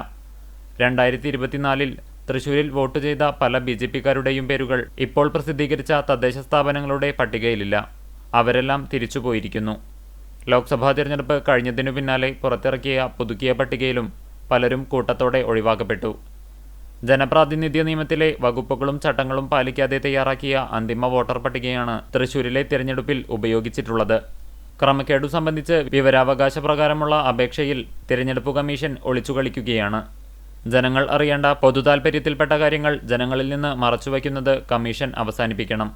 2024 തൃശൂരിൽ വോട്ട് ചെയ്ത പല BJPക്കാരുടെയും പേരുകൾ ഇപ്പോൾ പ്രസിദ്ധീകരിച്ച തദ്ദേശ സ്ഥാപനങ്ങളുടെ പട്ടികയിലില്ല. അവരെല്ലാം തിരിച്ചുപോയിരിക്കുന്നു. ലോക്സഭാ തിരഞ്ഞെടുപ്പ് കഴിഞ്ഞതിനു പിന്നാലെ പുറത്തിറക്കിയ പുതുക്കിയ പട്ടികയിലും പലരും കൂട്ടത്തോടെ ഒഴിവാക്കപ്പെട്ടു. ജനപ്രാതിനിധ്യ നിയമത്തിലെ വകുപ്പുകളും ചട്ടങ്ങളും പാലിക്കാതെ തയ്യാറാക്കിയ അന്തിമ വോട്ടർ പട്ടികയാണ് തൃശൂരിലെ തിരഞ്ഞെടുപ്പിൽ ഉപയോഗിച്ചിട്ടുള്ളത്. ക്രമക്കേടു സംബന്ധിച്ച് വിവരാവകാശ പ്രകാരമുള്ള അപേക്ഷയിൽ തിരഞ്ഞെടുപ്പ് കമ്മീഷൻ ഒളിച്ചുകളിക്കുകയാണ്. ജനങ്ങൾ അറിയേണ്ട പൊതുതാൽപര്യത്തിൽപ്പെട്ട കാര്യങ്ങൾ ജനങ്ങളിൽ നിന്ന് മറച്ചുവയ്ക്കുന്നത് കമ്മീഷൻ അവസാനിപ്പിക്കണം.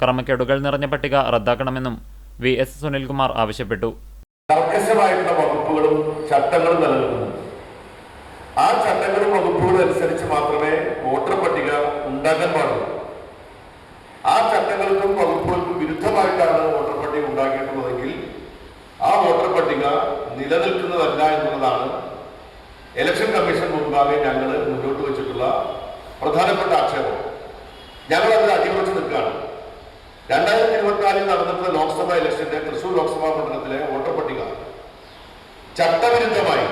ക്രമക്കേടുകൾ നിറഞ്ഞ പട്ടിക റദ്ദാക്കണമെന്നും VS സുനിൽകുമാർ ആവശ്യപ്പെട്ടു. കർക്കശമായിട്ടുള്ള വകുപ്പുകളും ചട്ടങ്ങളും നിലനിൽക്കുന്നു. ആ ചട്ടങ്ങളും വകുപ്പുകളും അനുസരിച്ച് മാത്രമേ വോട്ടർ പട്ടിക ഉണ്ടാക്കാൻ പാടുള്ളൂ. ആ ചട്ടങ്ങൾക്കും വകുപ്പുകൾക്കും വിരുദ്ധമായിട്ടാണ് വോട്ടർ പട്ടിക ഉണ്ടാക്കിയിട്ടുള്ളതെങ്കിൽ ആ വോട്ടർ പട്ടിക നിലനിൽക്കുന്നതല്ല എന്നുള്ളതാണ് ഇലക്ഷൻ കമ്മീഷൻ മുൻപാകെ ഞങ്ങൾ മുന്നോട്ട് വെച്ചിട്ടുള്ള പ്രധാനപ്പെട്ട ആക്ഷേപം. ഞങ്ങൾ അതിൽ അടിയുറച്ച് നിൽക്കുകയാണ്. 2024 നടന്നിട്ടുള്ള ലോക്സഭാ ഇലക്ഷന്റെ തൃശൂർ ലോക്സഭാ മണ്ഡലത്തിലെ വോട്ടർ പട്ടിക ചട്ടവിരുദ്ധമായി,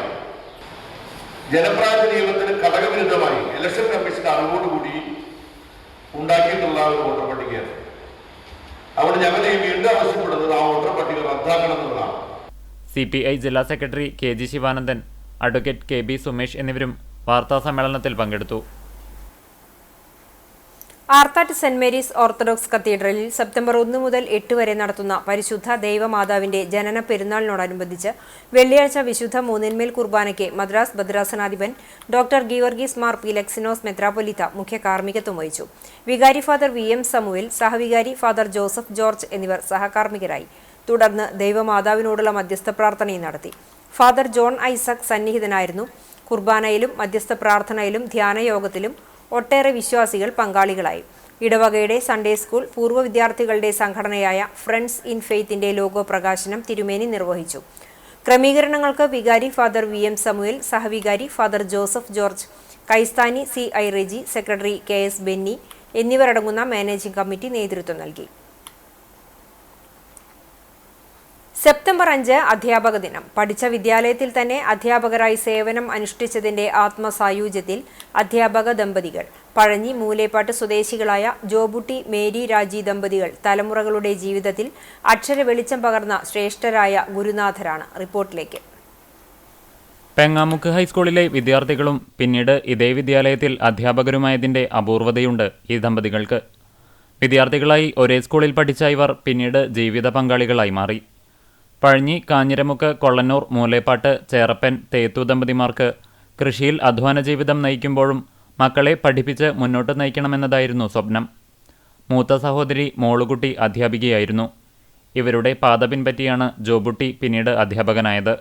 ജനപ്രാതിനിധ്യ നിയമത്തിന് ഘടകവിരുദ്ധമായി ഇലക്ഷൻ കമ്മീഷന്റെ അറിവോടുകൂടി ഉണ്ടാക്കിയിട്ടുള്ള ഒരു വോട്ടർ പട്ടികയാണ്. അവിടെ ഞങ്ങൾ ഈ വീണ്ടും ആവശ്യപ്പെടുന്നത് ആ വോട്ടർ പട്ടിക റദ്ദാക്കണം എന്നുള്ളതാണ്. CPI ജില്ലാ secretary KG Sivanandan, advocate KB Sumesh എന്നിവരും വാർത്താ സമ്മേളനത്തിൽ പങ്കെടുത്തു. ആർത്താറ്റ് സെന്റ് മേരീസ് ഓർത്തഡോക്സ് കത്തീഡ്രലിൽ സെപ്റ്റംബർ 1 മുതൽ 8 വരെ നടത്തുന്ന പരിശുദ്ധ ദൈവമാതാവിന്റെ ജനന പെരുന്നാളിനോടനുബന്ധിച്ച് വെള്ളിയാഴ്ച വിശുദ്ധ മൂന്നിന്മേൽ കുർബാനയ്ക്ക് മദ്രാസ് ഭദ്രാസനാധിപൻ ഡോക്ടർ ഗീവർഗീസ് മാർ പീലക്സിനോസ് മെത്രാപ്പൊലീത്ത മുഖ്യ കാർമ്മികത്വം വഹിച്ചു. വികാരി ഫാദർ VM സമുവേൽ, സഹവികാരി ഫാദർ ജോസഫ് ജോർജ് എന്നിവർ സഹകാർമ്മികരായി. തുടർന്ന് ദൈവമാതാവിനോടുള്ള മധ്യസ്ഥ പ്രാർത്ഥനയും നടത്തി. ഫാദർ ജോൺ ഐസക് സന്നിഹിതനായിരുന്നു. കുർബാനയിലും മധ്യസ്ഥ പ്രാർത്ഥനയിലും ധ്യാനയോഗത്തിലും ഒട്ടേറെ വിശ്വാസികൾ പങ്കാളികളായി. ഇടവകയുടെ സൺഡേ സ്കൂൾ പൂർവ്വ വിദ്യാർത്ഥികളുടെ സംഘടനയായ ഫ്രണ്ട്സ് ഇൻ ഫെയ്ത്തിന്റെ ലോഗോ പ്രകാശനം തിരുമേനി നിർവഹിച്ചു. ക്രമീകരണങ്ങൾക്ക് വികാരി ഫാദർ VM സമുവേൽ, സഹവികാരി ഫാദർ ജോസഫ് ജോർജ്, കൈസ്ഥാനി CI Reji, secretary KS Benny എന്നിവരടങ്ങുന്ന മാനേജിംഗ് കമ്മിറ്റി നേതൃത്വം നൽകി. സെപ്റ്റംബർ 5 അധ്യാപക ദിനം. പഠിച്ച വിദ്യാലയത്തിൽ തന്നെ അധ്യാപകരായി സേവനം അനുഷ്ഠിച്ചതിന്റെ ആത്മസായൂജ്യത്തിൽ അധ്യാപക ദമ്പതികൾ പഴഞ്ഞി മൂലേപ്പാട്ട് സ്വദേശികളായ ജോബുട്ടി മേരി രാജി ദമ്പതികൾ തലമുറകളുടെ ജീവിതത്തിൽ അക്ഷര വെളിച്ചം പകർന്ന ശ്രേഷ്ഠരായ ഗുരുനാഥരാണ്. റിപ്പോർട്ടിലേക്ക്. പെങ്ങാമുക്ക് ഹൈസ്കൂളിലെ വിദ്യാർത്ഥികളും പിന്നീട് ഇതേ വിദ്യാലയത്തിൽ അധ്യാപകരുമായതിന്റെ അപൂർവതയുണ്ട് ഈ ദമ്പതികൾക്ക്. വിദ്യാർത്ഥികളായി ഒരേ സ്കൂളിൽ പഠിച്ച ഇവർ പിന്നീട് ജീവിത പങ്കാളികളായി മാറി. പഴഞ്ഞി, കാഞ്ഞിരമുക്ക്, കൊള്ളന്നൂർ, മൂലേപ്പാട്ട്, ചേറപ്പൻ, തേത്തു ദമ്പതിമാർക്ക് കൃഷിയിൽ അധ്വാന ജീവിതം നയിക്കുമ്പോഴും മക്കളെ പഠിപ്പിച്ച് മുന്നോട്ട് നയിക്കണമെന്നതായിരുന്നു സ്വപ്നം. മൂത്ത സഹോദരി മോളുകുട്ടി അധ്യാപികയായിരുന്നു. ഇവരുടെ പാത പിൻപറ്റിയാണ് ജോബുട്ടി പിന്നീട് അധ്യാപകനായത്.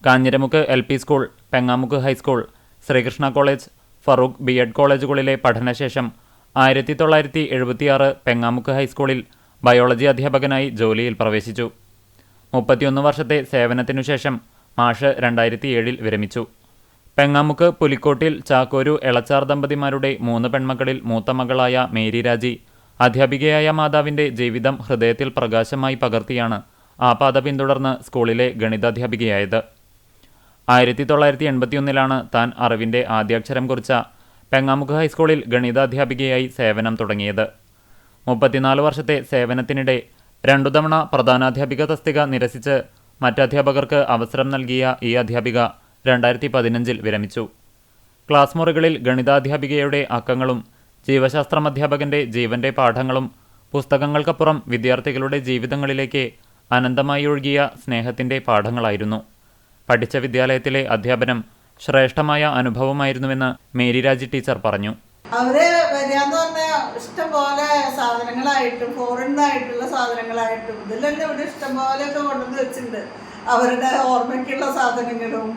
Kanjiramukku LP school, Pengamukku high school, Sreekrishna college, Farook B.Ed കോളേജുകളിലെ പഠനശേഷം 1976 പെങ്ങാമുക്ക് ഹൈസ്കൂളിൽ ബയോളജി അധ്യാപകനായി ജോലിയിൽ പ്രവേശിച്ചു. 31 വർഷത്തെ സേവനത്തിനുശേഷം മാഷ് 2007 വിരമിച്ചു. പെങ്ങാമുക്ക് പുലിക്കോട്ടിൽ ചാക്കോരു എളച്ചാർ ദമ്പതിമാരുടെ 3 പെൺമക്കളിൽ മൂത്ത മകളായ മേരി രാജി അധ്യാപികയായ മാതാവിന്റെ ജീവിതം ഹൃദയത്തിൽ പ്രകാശമായി പകർത്തിയാണ് ആ പാത പിന്തുടർന്ന് സ്കൂളിലെ ഗണിതാധ്യാപികയായത്. 1981 താൻ അറിവിന്റെ ആദ്യാക്ഷരം കുറിച്ച പെങ്ങാമുക്ക് ഹൈസ്കൂളിൽ ഗണിതാധ്യാപികയായി സേവനം തുടങ്ങിയത്. 34 വർഷത്തെ സേവനത്തിനിടെ 2 തവണ പ്രധാനാധ്യാപിക തസ്തിക നിരസിച്ച് മറ്റധ്യാപകർക്ക് അവസരം നൽകിയ ഈ അധ്യാപിക 2015 വിരമിച്ചു. ക്ലാസ് മുറികളിൽ ഗണിതാധ്യാപികയുടെ അക്കങ്ങളും ജീവശാസ്ത്രം അധ്യാപകന്റെ ജീവന്റെ പാഠങ്ങളും പുസ്തകങ്ങൾക്കപ്പുറം വിദ്യാർത്ഥികളുടെ ജീവിതങ്ങളിലേക്ക് അനന്തമായി ഒഴുകിയ സ്നേഹത്തിന്റെ പാഠങ്ങളായിരുന്നു. പഠിച്ച വിദ്യാലയത്തിലെ അധ്യാപനം ശ്രേഷ്ഠമായ അനുഭവമായിരുന്നുവെന്ന് മേരി രാജി ടീച്ചർ പറഞ്ഞു. അവര് വരികയെന്ന് പറഞ്ഞാൽ ഇഷ്ടംപോലെ സാധനങ്ങളായിട്ടും ഫോറിനായിട്ടുള്ള സാധനങ്ങളായിട്ടും ഇതിലെല്ലാം ഇവിടെ ഇഷ്ടംപോലെയൊക്കെ കൊണ്ടുവന്ന് വെച്ചിട്ടുണ്ട്. അവരുടെ ഓർമ്മയ്ക്കുള്ള സാധനങ്ങളും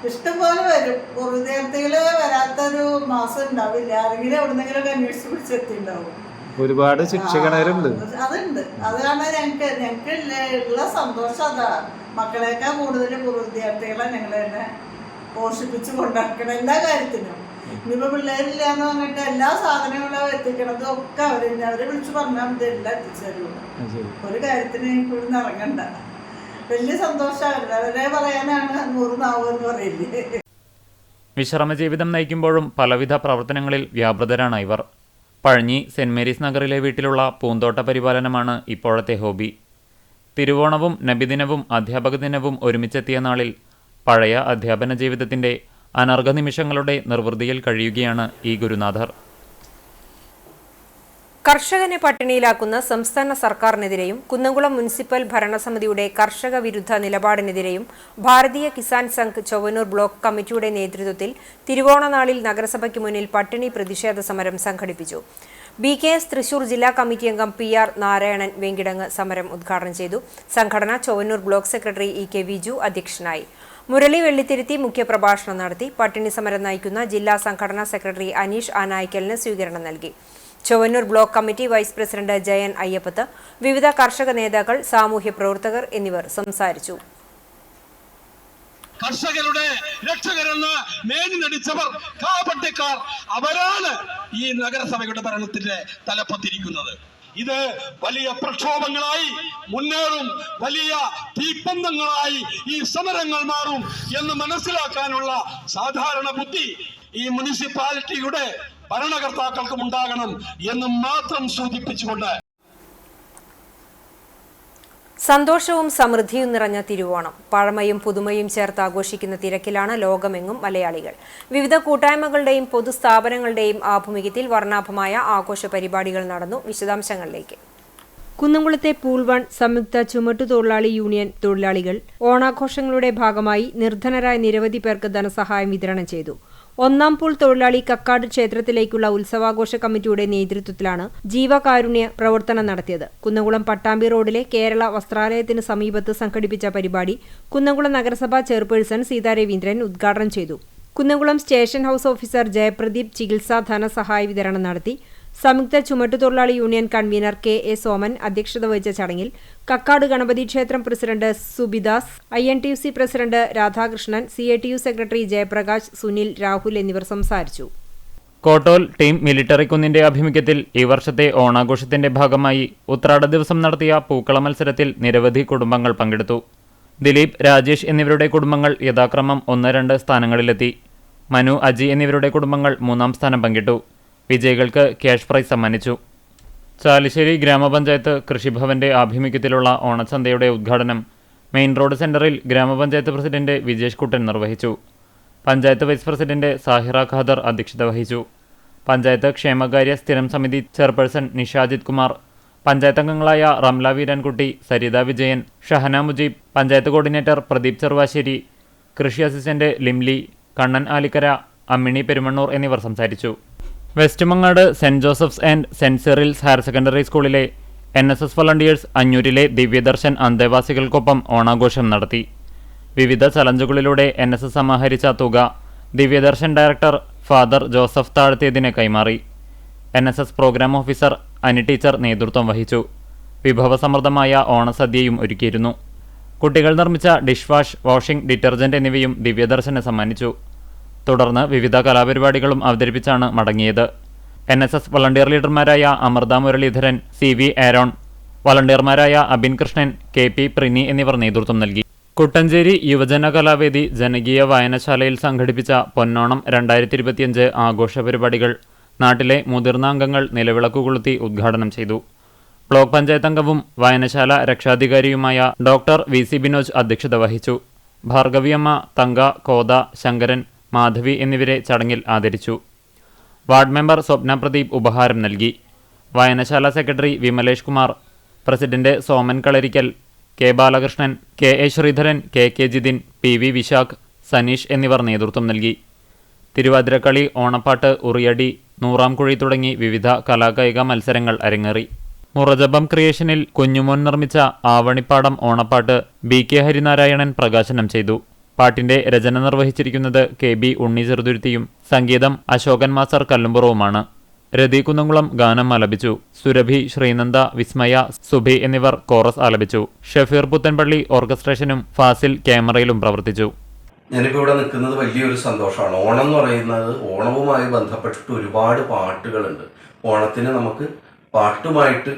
ഇഷ്ടംപോലെ വരും. വിദ്യാർത്ഥികൾ വരാത്തൊരു മാസം ഉണ്ടാവില്ല. ആരെങ്കിലും എവിടുന്നെങ്കിലും അന്വേഷിച്ച് പിടിച്ചെത്തിണ്ടാവും. ഒരുപാട് ശിക്ഷകരുണ്ട്. അതുണ്ട്. അതാണ് ഞങ്ങൾക്ക് ഉള്ള സന്തോഷം. അതാ മക്കളേക്കാൾ കൂടുതൽ വിദ്യാർത്ഥികളെ ഞങ്ങൾ തന്നെ പോഷിപ്പിച്ച് കൊണ്ടാക്കണം എല്ലാ കാര്യത്തിനും. ഇനിയിപ്പോൾ പിള്ളേരില്ല എന്ന് പറഞ്ഞിട്ട് എല്ലാ സാധനങ്ങളും എത്തിക്കണതും ഒക്കെ അവരെ വിളിച്ച് പറഞ്ഞാൽ മതി, എല്ലാം എത്തിച്ചേരുള്ളൂ. ഒരു കാര്യത്തിന് എനിക്ക് ഇവിടുന്ന് ഇറങ്ങണ്ട. വലിയ സന്തോഷമായിരുന്നു. അവരെ പറയാനാണ് 100 നാവ് എന്ന് പറയില്ലേ. വിശ്രമജീവിതം നയിക്കുമ്പോഴും പലവിധ പ്രവർത്തനങ്ങളിൽ വ്യാപൃതരാണ് ഇവർ. പഴഞ്ഞി സെന്റ് മേരീസ് നഗറിലെ വീട്ടിലുള്ള പൂന്തോട്ട പരിപാലനമാണ് ഇപ്പോഴത്തെ ഹോബി. തിരുവോണവും നബിദിനവും അധ്യാപക ദിനവും ഒരുമിച്ചെത്തിയ നാളിൽ പഴയ അധ്യാപന ജീവിതത്തിന്റെ അനർഘ നിമിഷങ്ങളുടെ നിർവൃതിയിൽ കഴിയുകയാണ് ഈ ഗുരുനാഥർ. കർഷകനെ പട്ടിണിയിലാക്കുന്ന സംസ്ഥാന സർക്കാരിനെതിരെയും കുന്നംകുളം മുനിസിപ്പൽ ഭരണസമിതിയുടെ കർഷക വിരുദ്ധ നിലപാടിനെതിരെയും ഭാരതീയ കിസാൻ സംഘ് ചൊവ്വന്നൂർ ബ്ലോക്ക് കമ്മിറ്റിയുടെ നേതൃത്വത്തിൽ തിരുവോണനാളിൽ നഗരസഭയ്ക്ക് മുന്നിൽ പട്ടിണി പ്രതിഷേധ സമരം സംഘടിപ്പിച്ചു. BKS തൃശൂർ ജില്ലാ കമ്മിറ്റി അംഗം PR നാരായണൻ വെങ്കിടങ്ങ് സമരം ഉദ്ഘാടനം ചെയ്തു. സംഘടന Chowwannur block secretary EK Viju അധ്യക്ഷനായി. മുരളി വെള്ളിത്തിരുത്തി മുഖ്യപ്രഭാഷണം നടത്തി. പട്ടിണി സമരം നയിക്കുന്ന ജില്ലാ സംഘടനാ സെക്രട്ടറി അനീഷ് ആനായിക്കലിന് സ്വീകരണം നൽകി. Chowwannur block committee vice president Jayan Ayyappath, വിവിധ കർഷക നേതാക്കൾ, സാമൂഹ്യ പ്രവർത്തകർ എന്നിവർ സംസാരിച്ചു. കർഷകരുടെ രക്ഷകരെന്ന് മേനി നടിച്ചവർ കാപട്യക്കാർ അവരാണ് ഈ നഗരസഭയുടെ ഭരണത്തിന്റെ തലപ്പത്തിരിക്കുന്നത്. ഇത് വലിയ പ്രക്ഷോഭങ്ങളായി മുന്നേറും, വലിയ തീപ്പന്തങ്ങളായി ഈ സമരങ്ങൾ മാറും എന്ന് മനസ്സിലാക്കാനുള്ള സാധാരണ ബുദ്ധി ഈ മുനിസിപ്പാലിറ്റിയുടെ ഭരണകർത്താക്കൾക്കും ഉണ്ടാകണം എന്ന് മാത്രം സൂചിപ്പിച്ചുകൊണ്ട് സന്തോഷവും സമൃദ്ധിയും നിറഞ്ഞ തിരുവോണം പഴമയും പുതുമയും ചേർത്ത് ആഘോഷിക്കുന്ന തിരക്കിലാണ് ലോകമെങ്ങും മലയാളികൾ. വിവിധ കൂട്ടായ്മകളുടെയും പൊതുസ്ഥാപനങ്ങളുടെയും ആഭിമുഖ്യത്തിൽ വർണ്ണാഭമായ ആഘോഷ പരിപാടികൾ നടന്നു. വിശദാംശങ്ങളിലേക്ക്. കുന്നംകുളത്തെ പൂൾ 1 സംയുക്ത ചുമട്ടുതൊഴിലാളി യൂണിയൻ തൊഴിലാളികൾ ഓണാഘോഷങ്ങളുടെ ഭാഗമായി നിർധനരായ നിരവധി പേർക്ക് ധനസഹായം വിതരണം ചെയ്തു. 1-ാം പൂൾ തൊഴിലാളി കക്കാട് ക്ഷേത്രത്തിലേക്കുള്ള ഉത്സവാഘോഷ കമ്മിറ്റിയുടെ നേതൃത്വത്തിലാണ് ജീവകാരുണ്യ പ്രവർത്തനം നടത്തിയത്. കുന്നംകുളം പട്ടാമ്പി റോഡിലെ കേരള വസ്ത്രാലയത്തിന് സമീപത്ത് സംഘടിപ്പിച്ച പരിപാടി കുന്നംകുളം നഗരസഭാ ചെയർപേഴ്സൺ സീതാ രവീന്ദ്രൻ ഉദ്ഘാടനം ചെയ്തു. Kunnamkulam station house officer Jayapradeep ചികിത്സാ ധനസഹായ വിതരണം നടത്തി. സംയുക്ത ചുമട്ടുതൊഴിലാളി യൂണിയൻ കൺവീനർ KA സോമൻ അധ്യക്ഷത വഹിച്ച ചടങ്ങിൽ കക്കാട് ഗണപതി ക്ഷേത്രം president Subidas, INTUC president Radhakrishnan, CATU secretary Jayaprakash, Sunil, Rahul എന്നിവർ സംസാരിച്ചു. കോട്ടോൽ ടീം മിലിറ്ററി കുന്നിന്റെ ആഭിമുഖ്യത്തിൽ ഈ വർഷത്തെ ഓണാഘോഷത്തിന്റെ ഭാഗമായി ഉത്രാട ദിവസം നടത്തിയ പൂക്കള മത്സരത്തിൽ നിരവധി കുടുംബങ്ങൾ പങ്കെടുത്തു. ദിലീപ്, രാജേഷ് എന്നിവരുടെ കുടുംബങ്ങൾ യഥാക്രമം 1-2 സ്ഥാനങ്ങളിലെത്തി. മനു, അജി എന്നിവരുടെ കുടുംബങ്ങൾ 3-ാം സ്ഥാനം പങ്കിട്ടു. വിജയികൾക്ക് ക്യാഷ് പ്രൈസ് സമ്മാനിച്ചു. ചാലിശ്ശേരി ഗ്രാമപഞ്ചായത്ത് കൃഷിഭവന്റെ ആഭിമുഖ്യത്തിലുള്ള ഓണച്ചന്തയുടെ ഉദ്ഘാടനം മെയിൻ റോഡ് സെന്ററിൽ ഗ്രാമപഞ്ചായത്ത് പ്രസിഡന്റ് വിജേഷ് കുട്ടൻ നിർവഹിച്ചു. പഞ്ചായത്ത് വൈസ് പ്രസിഡന്റ് സാഹിറ ഖാദർ അധ്യക്ഷത വഹിച്ചു. പഞ്ചായത്ത് ക്ഷേമകാര്യ സ്ഥിരം സമിതി ചെയർപേഴ്സൺ നിഷാജിത് കുമാർ, പഞ്ചായത്ത് അംഗങ്ങളായ റംല വീരൻകുട്ടി, സരിത വിജയൻ, ഷഹന മുജീബ്, പഞ്ചായത്ത് കോർഡിനേറ്റർ പ്രദീപ് ചെറുവാശ്ശേരി, കൃഷി അസിസ്റ്റന്റ് ലിംലി, കണ്ണൻ ആലിക്കര, അമ്മിണി പെരുമണ്ണൂർ എന്നിവർ സംസാരിച്ചു. West Mangad saint Joseph's and saint Cyril's higher secondary സ്കൂളിലെ NSS വളണ്ടിയേഴ്സ് അഞ്ഞൂരിലെ ദിവ്യദർശൻ അന്തേവാസികൾക്കൊപ്പം ഓണാഘോഷം നടത്തി. വിവിധ ചലഞ്ചുകളിലൂടെ NSS സമാഹരിച്ച തുക ദിവ്യദർശൻ ഡയറക്ടർ ഫാദർ ജോസഫ് താഴത്തേതിന് കൈമാറി. NSS പ്രോഗ്രാം ഓഫീസർ അനി ടീച്ചർ നേതൃത്വം വഹിച്ചു. വിഭവസമൃദ്ധമായ ഓണസദ്യയും ഒരുക്കിയിരുന്നു. കുട്ടികൾ നിർമ്മിച്ച ഡിഷ് വാഷ്, വാഷിംഗ് ഡിറ്റർജന്റ് എന്നിവയും ദിവ്യദർശന് സമ്മാനിച്ചു. തുടർന്ന് വിവിധ കലാപരിപാടികളും അവതരിപ്പിച്ചാണ് മടങ്ങിയത്. NSS വളണ്ടിയർ ലീഡർമാരായ അമൃത മുരളീധരൻ, CV ആരോൺ, വളണ്ടിയർമാരായ അബിൻ കൃഷ്ണൻ, KP പ്രിനി എന്നിവർ നേതൃത്വം നൽകി. കുട്ടഞ്ചേരി യുവജന കലാവേദി ജനകീയ വായനശാലയിൽ സംഘടിപ്പിച്ച പൊന്നോണം 2025 ആഘോഷ പരിപാടികൾ നാട്ടിലെ മുതിർന്ന അംഗങ്ങൾ നിലവിളക്കു കൊളുത്തി ഉദ്ഘാടനം ചെയ്തു. ബ്ലോക്ക് പഞ്ചായത്ത് അംഗവും വായനശാല രക്ഷാധികാരിയുമായ ഡോക്ടർ VC ബിനോജ് അധ്യക്ഷത വഹിച്ചു. ഭാർഗവിയമ്മ, തങ്ക, കോത, ശങ്കരൻ, മാധവി എന്നിവരെ ചടങ്ങിൽ ആദരിച്ചു. വാർഡ് മെമ്പർ സ്വപ്ന പ്രദീപ് ഉപഹാരം നൽകി. വായനശാല secretary Vimalesh Kumar, president Soman Kalarikkal, K Balakrishnan, KA Sreedharan, KK Jithin, PV Vishakh, Saneesh എന്നിവർ നേതൃത്വം നൽകി. തിരുവാതിരക്കളി, ഓണപ്പാട്ട്, ഉറിയടി, നൂറാംകുഴി തുടങ്ങി വിവിധ കലാകായിക മത്സരങ്ങൾ അരങ്ങേറി. മുറജബം ക്രിയേഷനിൽ കുഞ്ഞുമോൻ നിർമ്മിച്ച ആവണിപ്പാടം ഓണപ്പാട്ട് BK ഹരിനാരായണൻ പ്രകാശനം ചെയ്തു. പാട്ടിന്റെ രചന നിർവഹിച്ചിരിക്കുന്നത് KB ഉണ്ണി ചെറുതുരുത്തിയും സംഗീതം അശോകൻ മാസ്റ്റർ കല്ലുംപുറവുമാണ്. രതി കുന്നംകുളം ഗാനം ആലപിച്ചു. സുരഭി, ശ്രീനന്ദ, വിസ്മയ, സുഭി എന്നിവർ കോറസ് ആലപിച്ചു. ഷഫീർ പുത്തൻപള്ളി ഓർക്കസ്ട്രേഷനും ഫാസിൽ ക്യാമറയിലും പ്രവർത്തിച്ചു. ഞാനിപ്പോൾ ഇവിടെ നിൽക്കുന്നത് വലിയൊരു സന്തോഷമാണ്. ഓണം എന്ന് പറയുന്നത് ഓണവുമായി ബന്ധപ്പെട്ടിട്ട് ഒരുപാട് പാട്ടുകളുണ്ട്. ഓണത്തിന് നമുക്ക് പാട്ടുമായിട്ട്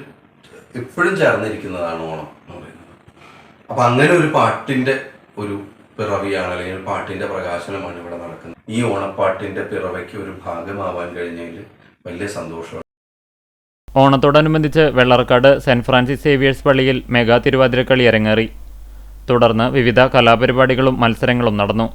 എപ്പോഴും ചേർന്നിരിക്കുന്നതാണ് ഓണം എന്ന് പറയുന്നത്. അപ്പം അങ്ങനെ ഒരു പാട്ടിൻ്റെ ഒരു പിറവിയാണ്, അല്ലെങ്കിൽ പാട്ടിൻ്റെ പ്രകാശനമാണ് ഇവിടെ നടക്കുന്നത്. ഈ ഓണപ്പാട്ടിൻ്റെ പിറവയ്ക്ക് ഒരു ഭാഗമാവാൻ കഴിഞ്ഞതിൽ വലിയ സന്തോഷമാണ്. ഓണത്തോടനുബന്ധിച്ച് വെള്ളർക്കാട് സെന്റ് ഫ്രാൻസിസ് സേവിയേഴ്സ് പള്ളിയിൽ മെഗാ തിരുവാതിരക്കളി അരങ്ങേറി. തുടർന്ന് വിവിധ കലാപരിപാടികളും മത്സരങ്ങളും നടന്നു.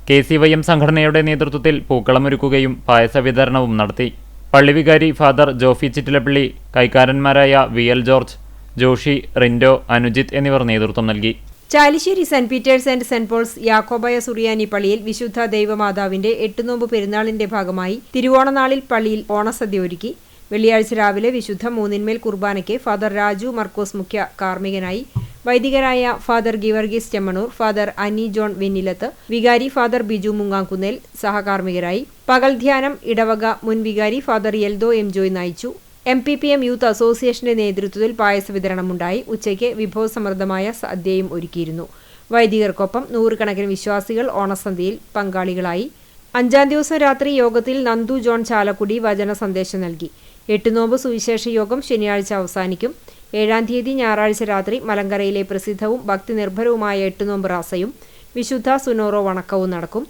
KCYM സംഘടനയുടെ നേതൃത്വത്തിൽ പൂക്കളമൊരുക്കുകയും പായസ വിതരണവും നടത്തി. പള്ളി വികാരി ഫാദർ ജോഫി ചിറ്റിലപ്പള്ളി, കൈക്കാരന്മാരായ VL ജോർജ്, ജോഷി, റിൻഡോ, അനുജിത്ത് എന്നിവർ നേതൃത്വം നൽകി. Chalissery saint Peter's and saint Paul's Yakobaya Suriyani പള്ളിയിൽ വിശുദ്ധ ദൈവമാതാവിന്റെ 8 നോമ്പ് പെരുന്നാളിന്റെ ഭാഗമായി തിരുവോണനാളിൽ പള്ളിയിൽ ഓണസദ്യ ഒരുക്കി. വെള്ളിയാഴ്ച രാവിലെ വിശുദ്ധ മൂന്നിന്മേൽ കുർബാനയ്ക്ക് ഫാദർ രാജു മർക്കോസ് മുഖ്യ കാർമ്മികനായി, വൈദികരായ ഫാദർ ഗീവർഗീസ് ചെമ്മണൂർ, ഫാദർ അനി ജോൺ വെന്നിലത്ത്, വികാരി ഫാദർ ബിജു മുങ്ങാംകുന്നേൽ സഹകാർമ്മികരായി. പകൽ ധ്യാനം ഇടവക മുൻ വികാരി ഫാദർ യെൽദോ M ജോയ് നയിച്ചു. MPPM യൂത്ത് അസോസിയേഷന്റെ നേതൃത്വത്തിൽ പായസ വിതരണമുണ്ടായി. ഉച്ചയ്ക്ക് വിഭവസമൃദ്ധമായ സദ്യയും ഒരുക്കിയിരുന്നു. വൈദികർക്കൊപ്പം നൂറുകണക്കിന് വിശ്വാസികൾ ഓണസന്ധ്യയിൽ പങ്കാളികളായി. 5-ാം ദിവസം രാത്രി യോഗത്തിൽ നന്ദു ജോൺ ചാലക്കുടി വചന സന്ദേശം നൽകി. 8 നോമ്പ് സുവിശേഷ യോഗം ശനിയാഴ്ച അവസാനിക്കും. 7-ാം തീയതി ഞായറാഴ്ച രാത്രി മലങ്കരയിലെ പ്രസിദ്ധവും ഭക്തിനിർഭരവുമായ 8 നോമ്പ് റാസയും വിശുദ്ധ സുനോറോ വണക്കവും നടക്കും.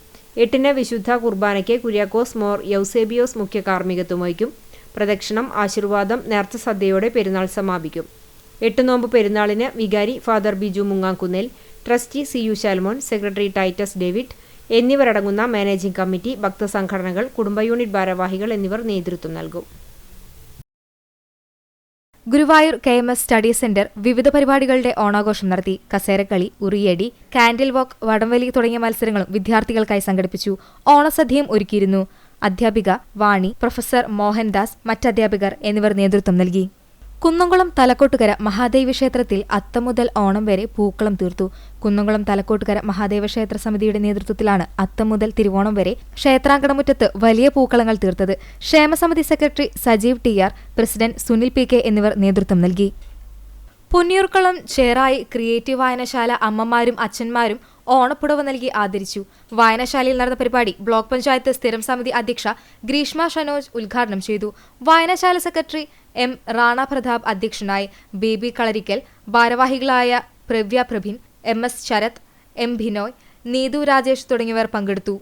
8-ന് വിശുദ്ധ കുർബാനയ്ക്ക് കുര്യാക്കോസ് മോർ യൗസേബിയോസ് മുഖ്യ കാർമ്മികത്വം വഹിക്കും. പ്രദക്ഷിണം, ആശീർവാദം, നേർച്ച സദ്യയോടെ പെരുന്നാൾ സമാപിക്കും. 8 നോമ്പ് പെരുന്നാളിന് വികാരി father Biju Mungamkunnel, trustee CU Shalmon, secretary Titus David എന്നിവരടങ്ങുന്ന മാനേജിംഗ് കമ്മിറ്റി, ഭക്തസംഘടനകൾ, കുടുംബ യൂണിറ്റ് ഭാരവാഹികൾ എന്നിവർ നേതൃത്വം നൽകും. ഗുരുവായൂർ KMS സ്റ്റഡി സെന്റർ വിവിധ പരിപാടികളുടെ ഓണാഘോഷം നടത്തി. കസേരക്കളി, ഉറിയടി, കാൻഡിൽ വാക്ക്, വടംവലി തുടങ്ങിയ മത്സരങ്ങളും വിദ്യാർത്ഥികൾക്കായി സംഘടിപ്പിച്ചു. ഓണസദ്യയും ഒരുക്കിയിരുന്നു. അധ്യാപിക വാണി, പ്രൊഫസർ മോഹൻദാസ്, മറ്റധ്യാപകർ എന്നിവർ നേതൃത്വം നൽകി. കുന്നംകുളം തലക്കോട്ടുകര മഹാദേവ ക്ഷേത്രത്തിൽ അത്തം മുതൽ ഓണം വരെ പൂക്കളം തീർത്തു. കുന്നംകുളം തലക്കോട്ടുകര മഹാദേവ ക്ഷേത്ര സമിതിയുടെ നേതൃത്വത്തിലാണ് അത്തം മുതൽ തിരുവോണം വരെ ക്ഷേത്രാങ്കണമുറ്റത്ത് വലിയ പൂക്കളങ്ങൾ തീർത്തത്. ക്ഷേമസമിതി secretary Sajeev TR, president Sunil PK എന്നിവർ നേതൃത്വം നൽകി. പുന്നിയൂർക്കുളം ചേറായി ക്രിയേറ്റീവ് വായനശാല അമ്മമാരും അച്ഛന്മാരും ഓണപ്പുടവ നൽകി ആദരിച്ചു. വായനശാലയിൽ നടന്ന പരിപാടി ബ്ലോക്ക് പഞ്ചായത്ത് സ്ഥിരം സമിതി അധ്യക്ഷ ഗ്രീഷ്മ ഷനോജ് ഉദ്ഘാടനം ചെയ്തു. വായനശാല സെക്രട്ടറി M റാണ പ്രതാപ് അധ്യക്ഷനായി. ബേബി കളരിക്കൽ, ഭാരവാഹികളായ പ്രവ്യ പ്രഭിൻ, MS ശരത്, M ഭിനോയ്, നീതു രാജേഷ് തുടങ്ങിയവർ പങ്കെടുത്തു.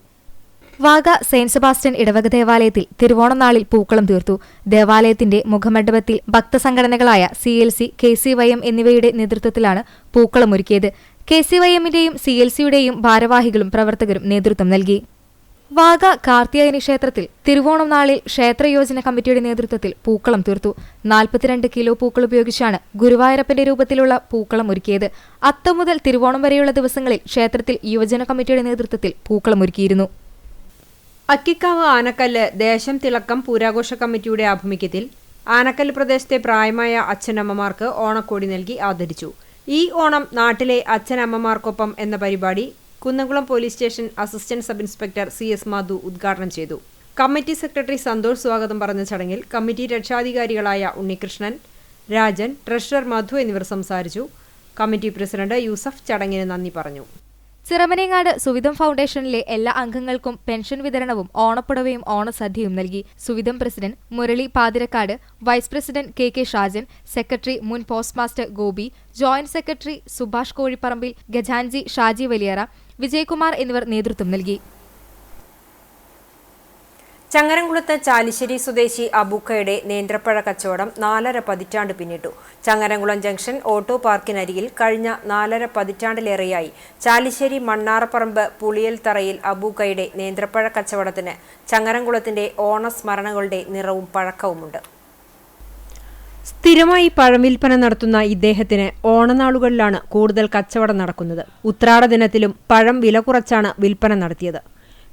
വാഗ സെയിന്റ് സെബാസ്റ്റ്യൻ ഇടവക ദേവാലയത്തിൽ തിരുവോണം നാളിൽ പൂക്കളം തീർത്തു. ദേവാലയത്തിന്റെ മുഖമണ്ഡപത്തിൽ ഭക്തസംഘടനകളായ CLC, KCYM എന്നിവയുടെ നേതൃത്വത്തിലാണ് പൂക്കളമൊരുക്കിയത്. KCYMന്റെയും CLCയുടെയും ഭാരവാഹികളും പ്രവർത്തകരും നേതൃത്വം നൽകി. വാഗ കാർത്തിയായനി ക്ഷേത്രത്തിൽ തിരുവോണം നാളിൽ ക്ഷേത്രയോജന കമ്മിറ്റിയുടെ നേതൃത്വത്തിൽ പൂക്കളം തീർത്തു. 42 കിലോ പൂക്കൾ ഉപയോഗിച്ചാണ് ഗുരുവായൂരപ്പന്റെ രൂപത്തിലുള്ള പൂക്കളം ഒരുക്കിയത്. അത്തം മുതൽ തിരുവോണം വരെയുള്ള ദിവസങ്ങളിൽ ക്ഷേത്രത്തിൽ യുവജന കമ്മിറ്റിയുടെ നേതൃത്വത്തിൽ പൂക്കളം ഒരുക്കിയിരുന്നു. അക്കിക്കാവ് ആനക്കല്ല് ദേശം തിളക്കം പൂരാഘോഷ കമ്മിറ്റിയുടെ ആഭിമുഖ്യത്തിൽ ആനക്കല്ല് പ്രദേശത്തെ പ്രായമായ അച്ഛനമ്മമാർക്ക് ഓണക്കോടി നൽകി ആദരിച്ചു. ഈ ഓണം നാട്ടിലെ അച്ഛനമ്മമാർക്കൊപ്പം എന്ന പരിപാടി Kunnamkulam police station assistant sub inspector CS Madhu ഉദ്ഘാടനം ചെയ്തു. കമ്മിറ്റി സെക്രട്ടറി സന്തോഷ് സ്വാഗതം പറഞ്ഞ ചടങ്ങിൽ കമ്മിറ്റി രക്ഷാധികാരികളായ ഉണ്ണികൃഷ്ണൻ, രാജൻ, ട്രഷറർ മധു എന്നിവർ സംസാരിച്ചു. കമ്മിറ്റി പ്രസിഡന്റ് യൂസഫ് ചടങ്ങിന് നന്ദി പറഞ്ഞു. ചിറമനേങ്ങാട് സുവിധം ഫൗണ്ടേഷനിലെ എല്ലാ അംഗങ്ങൾക്കും പെൻഷൻ വിതരണവും ഓണപ്പുടവയും ഓണസദ്യയും നൽകി. Suvidham president Murali Pathirakkad, vice president K Shajan, secretary മുൻ post master Gopi, joint secretary Subhash Kozhiparambil, ഖജാൻജി ഷാജി വലിയറ, വിജയകുമാർ എന്നിവർ നേതൃത്വം നൽകി. ചങ്ങരംകുളത്ത് ചാലിശ്ശേരി സ്വദേശി അബൂക്കയുടെ നേന്ത്രപ്പഴ കച്ചവടം 4.5 പതിറ്റാണ്ട് പിന്നിട്ടു. ചങ്ങരംകുളം ജംഗ്ഷൻ ഓട്ടോ പാർക്കിനരികിൽ കഴിഞ്ഞ 4.5 പതിറ്റാണ്ടിലേറെയായി ചാലിശ്ശേരി മണ്ണാറപ്പറമ്പ് പുളിയൽത്തറയിൽ അബൂക്കയുടെ നേന്ത്രപ്പഴ കച്ചവടത്തിന് ചങ്ങരംകുളത്തിന്റെ ഓണസ്മരണകളുടെ നിറവും പഴക്കവുമുണ്ട്. സ്ഥിരമായി പഴം വിൽപ്പന നടത്തുന്ന ഇദ്ദേഹത്തിന് ഓണനാളുകളിലാണ് കൂടുതൽ കച്ചവടം നടക്കുന്നത്. ഉത്രാട ദിനത്തിലും പഴം വില കുറച്ചാണ് വിൽപ്പന നടത്തിയത്.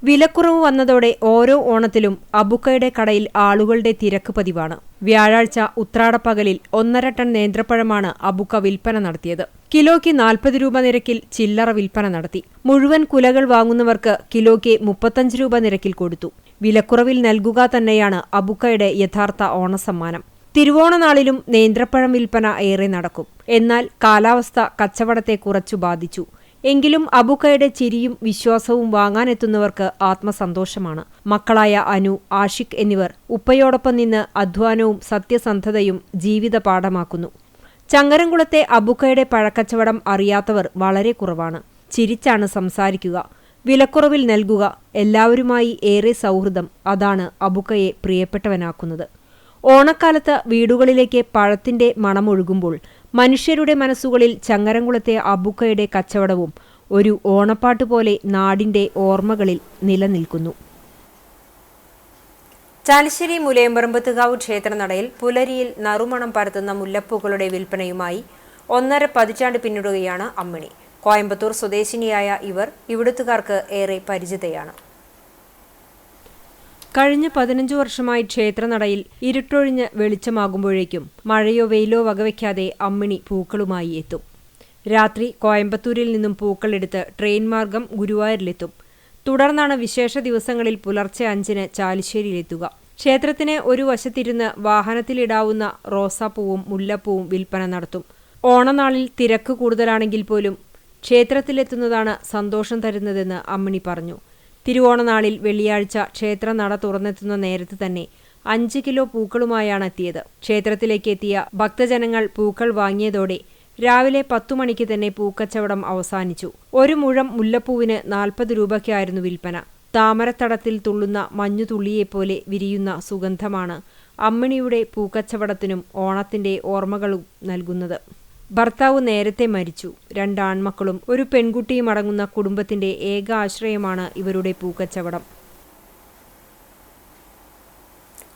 വിലക്കുറവ് വന്നതോടെ ഓരോ ഓണത്തിലും അബൂക്കയുടെ കടയിൽ ആളുകളുടെ തിരക്ക് പതിവാണ്. വ്യാഴാഴ്ച ഉത്രാടപ്പകലിൽ 1.5 ടൺ നേന്ത്രപ്പഴമാണ് അബൂക്ക വിൽപ്പന നടത്തിയത്. കിലോയ്ക്ക് 40 രൂപ നിരക്കിൽ ചില്ലറ വിൽപ്പന നടത്തി. മുഴുവൻ കുലകൾ വാങ്ങുന്നവർക്ക് കിലോയ്ക്ക് 35 രൂപ നിരക്കിൽ കൊടുത്തു. വിലക്കുറവിൽ നൽകുക തന്നെയാണ് അബൂക്കയുടെ യഥാർത്ഥ ഓണസമ്മാനം. തിരുവോണനാളിലും നേന്ത്രപ്പഴം വിൽപ്പന ഏറെ നടക്കും. എന്നാൽ കാലാവസ്ഥ കച്ചവടത്തെ കുറച്ചു ബാധിച്ചു. എങ്കിലും അബൂക്കയുടെ ചിരിയും വിശ്വാസവും വാങ്ങാനെത്തുന്നവർക്ക് ആത്മസന്തോഷമാണ്. മക്കളായ അനു, ആഷിഖ് എന്നിവർ ഉപ്പയോടൊപ്പം നിന്ന് അധ്വാനവും സത്യസന്ധതയും ജീവിത പാഠമാക്കുന്നു. ചങ്ങരംകുളത്തെ അബൂക്കയുടെ പഴക്കച്ചവടം അറിയാത്തവർ വളരെ കുറവാണ്. ചിരിച്ചാണ് സംസാരിക്കുക, വിലക്കുറവിൽ നൽകുക, എല്ലാവരുമായി ഏറെ സൗഹൃദം. അതാണ് അബൂക്കയെ പ്രിയപ്പെട്ടവനാക്കുന്നത്. ഓണക്കാലത്ത് വീടുകളിലേക്ക് പഴത്തിന്റെ മണമൊഴുകുമ്പോൾ മനുഷ്യരുടെ മനസ്സുകളിൽ ചങ്ങരംകുളത്തെ അബൂക്കയുടെ കച്ചവടവും ഒരു ഓണപ്പാട്ട് പോലെ നാടിന്റെ ഓർമ്മകളിൽ നിലനിൽക്കുന്നു. ചാലിശ്ശേരി മുലയമ്പറമ്പത്തുകാവ് ക്ഷേത്രനടയിൽ പുലരിയിൽ നറുമണം പരത്തുന്ന മുല്ലപ്പൂക്കളുടെ വിൽപ്പനയുമായി 1.5 പതിറ്റാണ്ട് പിന്നിടുകയാണ് അമ്മിണി. കോയമ്പത്തൂർ സ്വദേശിനിയായ ഇവർ ഇവിടുത്തുകാർക്ക് ഏറെ പരിചിതയാണ്. കഴിഞ്ഞ 15 വർഷമായി ക്ഷേത്രനടയിൽ ഇരുട്ടൊഴിഞ്ഞ് വെളിച്ചമാകുമ്പോഴേക്കും മഴയോ വെയിലോ വകവയ്ക്കാതെ അമ്മിണി പൂക്കളുമായി എത്തും. രാത്രി കോയമ്പത്തൂരിൽ നിന്നും പൂക്കളെടുത്ത് ട്രെയിൻ മാർഗം ഗുരുവായൂരിലെത്തും. തുടർന്നാണ് വിശേഷ ദിവസങ്ങളിൽ പുലർച്ചെ 5-ന് ചാലിശ്ശേരിയിലെത്തുക. ക്ഷേത്രത്തിന് ഒരു വശത്തിരുന്ന് വാഹനത്തിലിടാവുന്ന റോസാപ്പൂവും മുല്ലപ്പൂവും വിൽപ്പന നടത്തും. ഓണനാളിൽ തിരക്ക് കൂടുതലാണെങ്കിൽ പോലും ക്ഷേത്രത്തിലെത്തുന്നതാണ് സന്തോഷം തരുന്നതെന്ന് അമ്മിണി പറഞ്ഞു. തിരുവോണനാളിൽ വെള്ളിയാഴ്ച ക്ഷേത്ര നട തുറന്നെത്തുന്ന നേരത്ത് തന്നെ 5 കിലോ പൂക്കളുമായാണ് എത്തിയത്. ക്ഷേത്രത്തിലേക്ക് എത്തിയ ഭക്തജനങ്ങൾ പൂക്കൾ വാങ്ങിയതോടെ രാവിലെ 10 മണിക്ക് തന്നെ പൂക്കച്ചവടം അവസാനിച്ചു. ഒരു മുഴം മുല്ലപ്പൂവിന് 40 രൂപയ്ക്കായിരുന്നു വിൽപ്പന. താമരത്തടത്തിൽ തുള്ളുന്ന മഞ്ഞുതുള്ളിയെപ്പോലെ വിരിയുന്ന സുഗന്ധമാണ് അമ്മിണിയുടെ പൂക്കച്ചവടത്തിനും ഓണത്തിന്റെ ഓർമ്മകളും നൽകുന്നത്. ഭർത്താവ് നേരത്തെ മരിച്ചു. 2 ആൺമക്കളും ഒരു പെൺകുട്ടിയും അടങ്ങുന്ന കുടുംബത്തിന്റെ ഏക ആശ്രയമാണ് ഇവരുടെ പൂക്കച്ചവടം.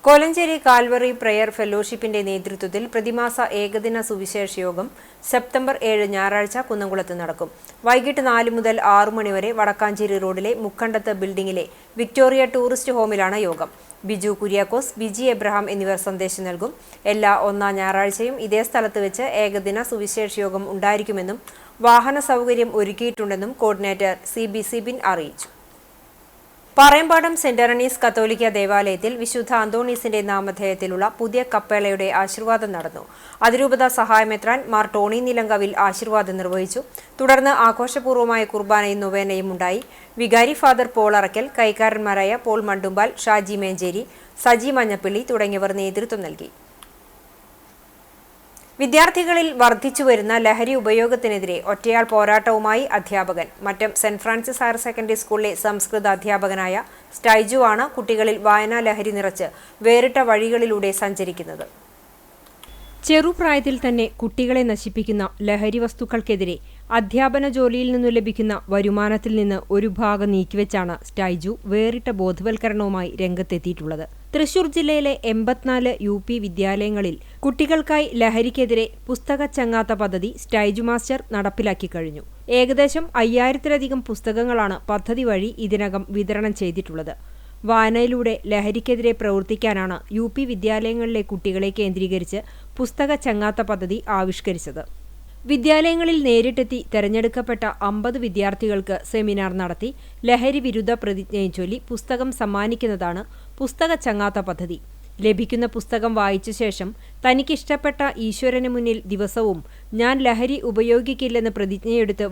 കോലഞ്ചേരി കാൽവറി പ്രയർ ഫെലോഷിപ്പിന്റെ നേതൃത്വത്തിൽ പ്രതിമാസ ഏകദിന സുവിശേഷ യോഗം സെപ്റ്റംബർ 7 ഞായറാഴ്ച കുന്നംകുളത്ത് നടക്കും. വൈകിട്ട് 4 മുതൽ 6 മണിവരെ വടക്കാഞ്ചേരി റോഡിലെ മുക്കണ്ടത്ത് ബിൽഡിംഗിലെ വിക്ടോറിയ ടൂറിസ്റ്റ് ഹോമിലാണ് യോഗം. ബിജു കുര്യാക്കോസ്, ബിജി എബ്രഹാം എന്നിവർ സന്ദേശം നൽകും. എല്ലാ 1-ാം ഞായറാഴ്ചയും ഇതേ സ്ഥലത്ത് വെച്ച് ഏകദിന സുവിശേഷ യോഗം ഉണ്ടായിരിക്കുമെന്നും വാഹന സൗകര്യം ഒരുക്കിയിട്ടുണ്ടെന്നും കോർഡിനേറ്റർ CB സിബിൻ അറിയിച്ചു. പറയമ്പാടം സെന്റ് ആന്റണീസ് കത്തോലിക്ക ദേവാലയത്തിൽ വിശുദ്ധ അന്തോണീസിന്റെ നാമധേയത്തിലുള്ള പുതിയ കപ്പേളയുടെ ആശീർവാദം നടന്നു. അതിരൂപത സഹായമെത്രാൻ മാർ ടോണി നിലങ്കവിൽ ആശീർവാദം നിർവഹിച്ചു. തുടർന്ന് ആഘോഷപൂർവ്വമായ കുർബാനയും നൊവേനയും ഉണ്ടായി. വികാരി ഫാദർ പോൾ അറക്കൽ, കൈക്കാരന്മാരായ പോൾ മണ്ടുമ്പാൽ, ഷാജി മേഞ്ചേരി, സജി മഞ്ഞപ്പള്ളി തുടങ്ങിയവർ നേതൃത്വം നൽകി. വിദ്യാർത്ഥികളിൽ വർദ്ധിച്ചുവരുന്ന ലഹരി ഉപയോഗത്തിനെതിരെ ഒറ്റയാൾ പോരാട്ടവുമായി അധ്യാപകൻ. Mattom saint Francis higher secondary സ്കൂളിലെ സംസ്കൃത അധ്യാപകനായ സ്റ്റൈജു ആണ് കുട്ടികളിൽ വായനാ ലഹരി നിറച്ച് വേറിട്ട വഴികളിലൂടെ സഞ്ചരിക്കുന്നത്. ചെറുപ്രായത്തിൽ തന്നെ കുട്ടികളെ നശിപ്പിക്കുന്ന ലഹരി വസ്തുക്കൾക്കെതിരെ അധ്യാപന ജോലിയിൽ നിന്നു ലഭിക്കുന്ന വരുമാനത്തിൽ നിന്ന് ഒരു ഭാഗം നീക്കിവെച്ചാണ് സ്റ്റൈജു വേറിട്ട ബോധവൽക്കരണവുമായി രംഗത്തെത്തിയിട്ടുള്ളത്. തൃശൂർ ജില്ലയിലെ 84 UP വിദ്യാലയങ്ങളിൽ കുട്ടികൾക്കായി ലഹരിക്കെതിരെ പുസ്തക ചങ്ങാത്ത പദ്ധതി സ്റ്റൈജു മാസ്റ്റർ നടപ്പിലാക്കി കഴിഞ്ഞു. ഏകദേശം 5000-ലധികം പുസ്തകങ്ങളാണ് പദ്ധതി വഴി ഇതിനകം വിതരണം ചെയ്തിട്ടുള്ളത്. വായനയിലൂടെ ലഹരിക്കെതിരെ പ്രവർത്തിക്കാനാണ് UP വിദ്യാലയങ്ങളിലെ കുട്ടികളെ കേന്ദ്രീകരിച്ച് പുസ്തക ചങ്ങാത്ത പദ്ധതി ആവിഷ്കരിച്ചത്. വിദ്യാലയങ്ങളിൽ നേരിട്ടെത്തി തെരഞ്ഞെടുക്കപ്പെട്ട 50 വിദ്യാർത്ഥികൾക്ക് സെമിനാർ നടത്തി ലഹരി വിരുദ്ധ പ്രതിജ്ഞയും ചൊല്ലി പുസ്തകം സമ്മാനിക്കുന്നതാണ് പുസ്തക ചങ്ങാത്ത പദ്ധതി. ലഭിക്കുന്ന പുസ്തകം വായിച്ച ശേഷം തനിക്കിഷ്ടപ്പെട്ട ഈശ്വരന് മുന്നിൽ ദിവസവും ഞാൻ ലഹരി ഉപയോഗിക്കില്ലെന്ന് പ്രതിജ്ഞയെടുത്ത്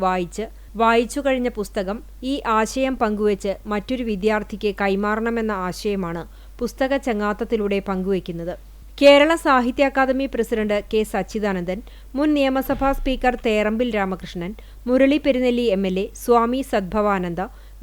വായിച്ചു കഴിഞ്ഞ പുസ്തകം ഈ ആശയം പങ്കുവച്ച് മറ്റൊരു വിദ്യാർത്ഥിക്ക് കൈമാറണമെന്ന ആശയമാണ് പുസ്തക ചങ്ങാത്തത്തിലൂടെ പങ്കുവയ്ക്കുന്നത്. കേരള സാഹിത്യ അക്കാദമി പ്രസിഡന്റ് കെ സച്ചിദാനന്ദൻ, മുൻ നിയമസഭാ സ്പീക്കർ തേറമ്പിൽ രാമകൃഷ്ണൻ, മുരളി പെരുന്നെല്ലി MLA, സ്വാമി സദ്ഭവാനന്ദ,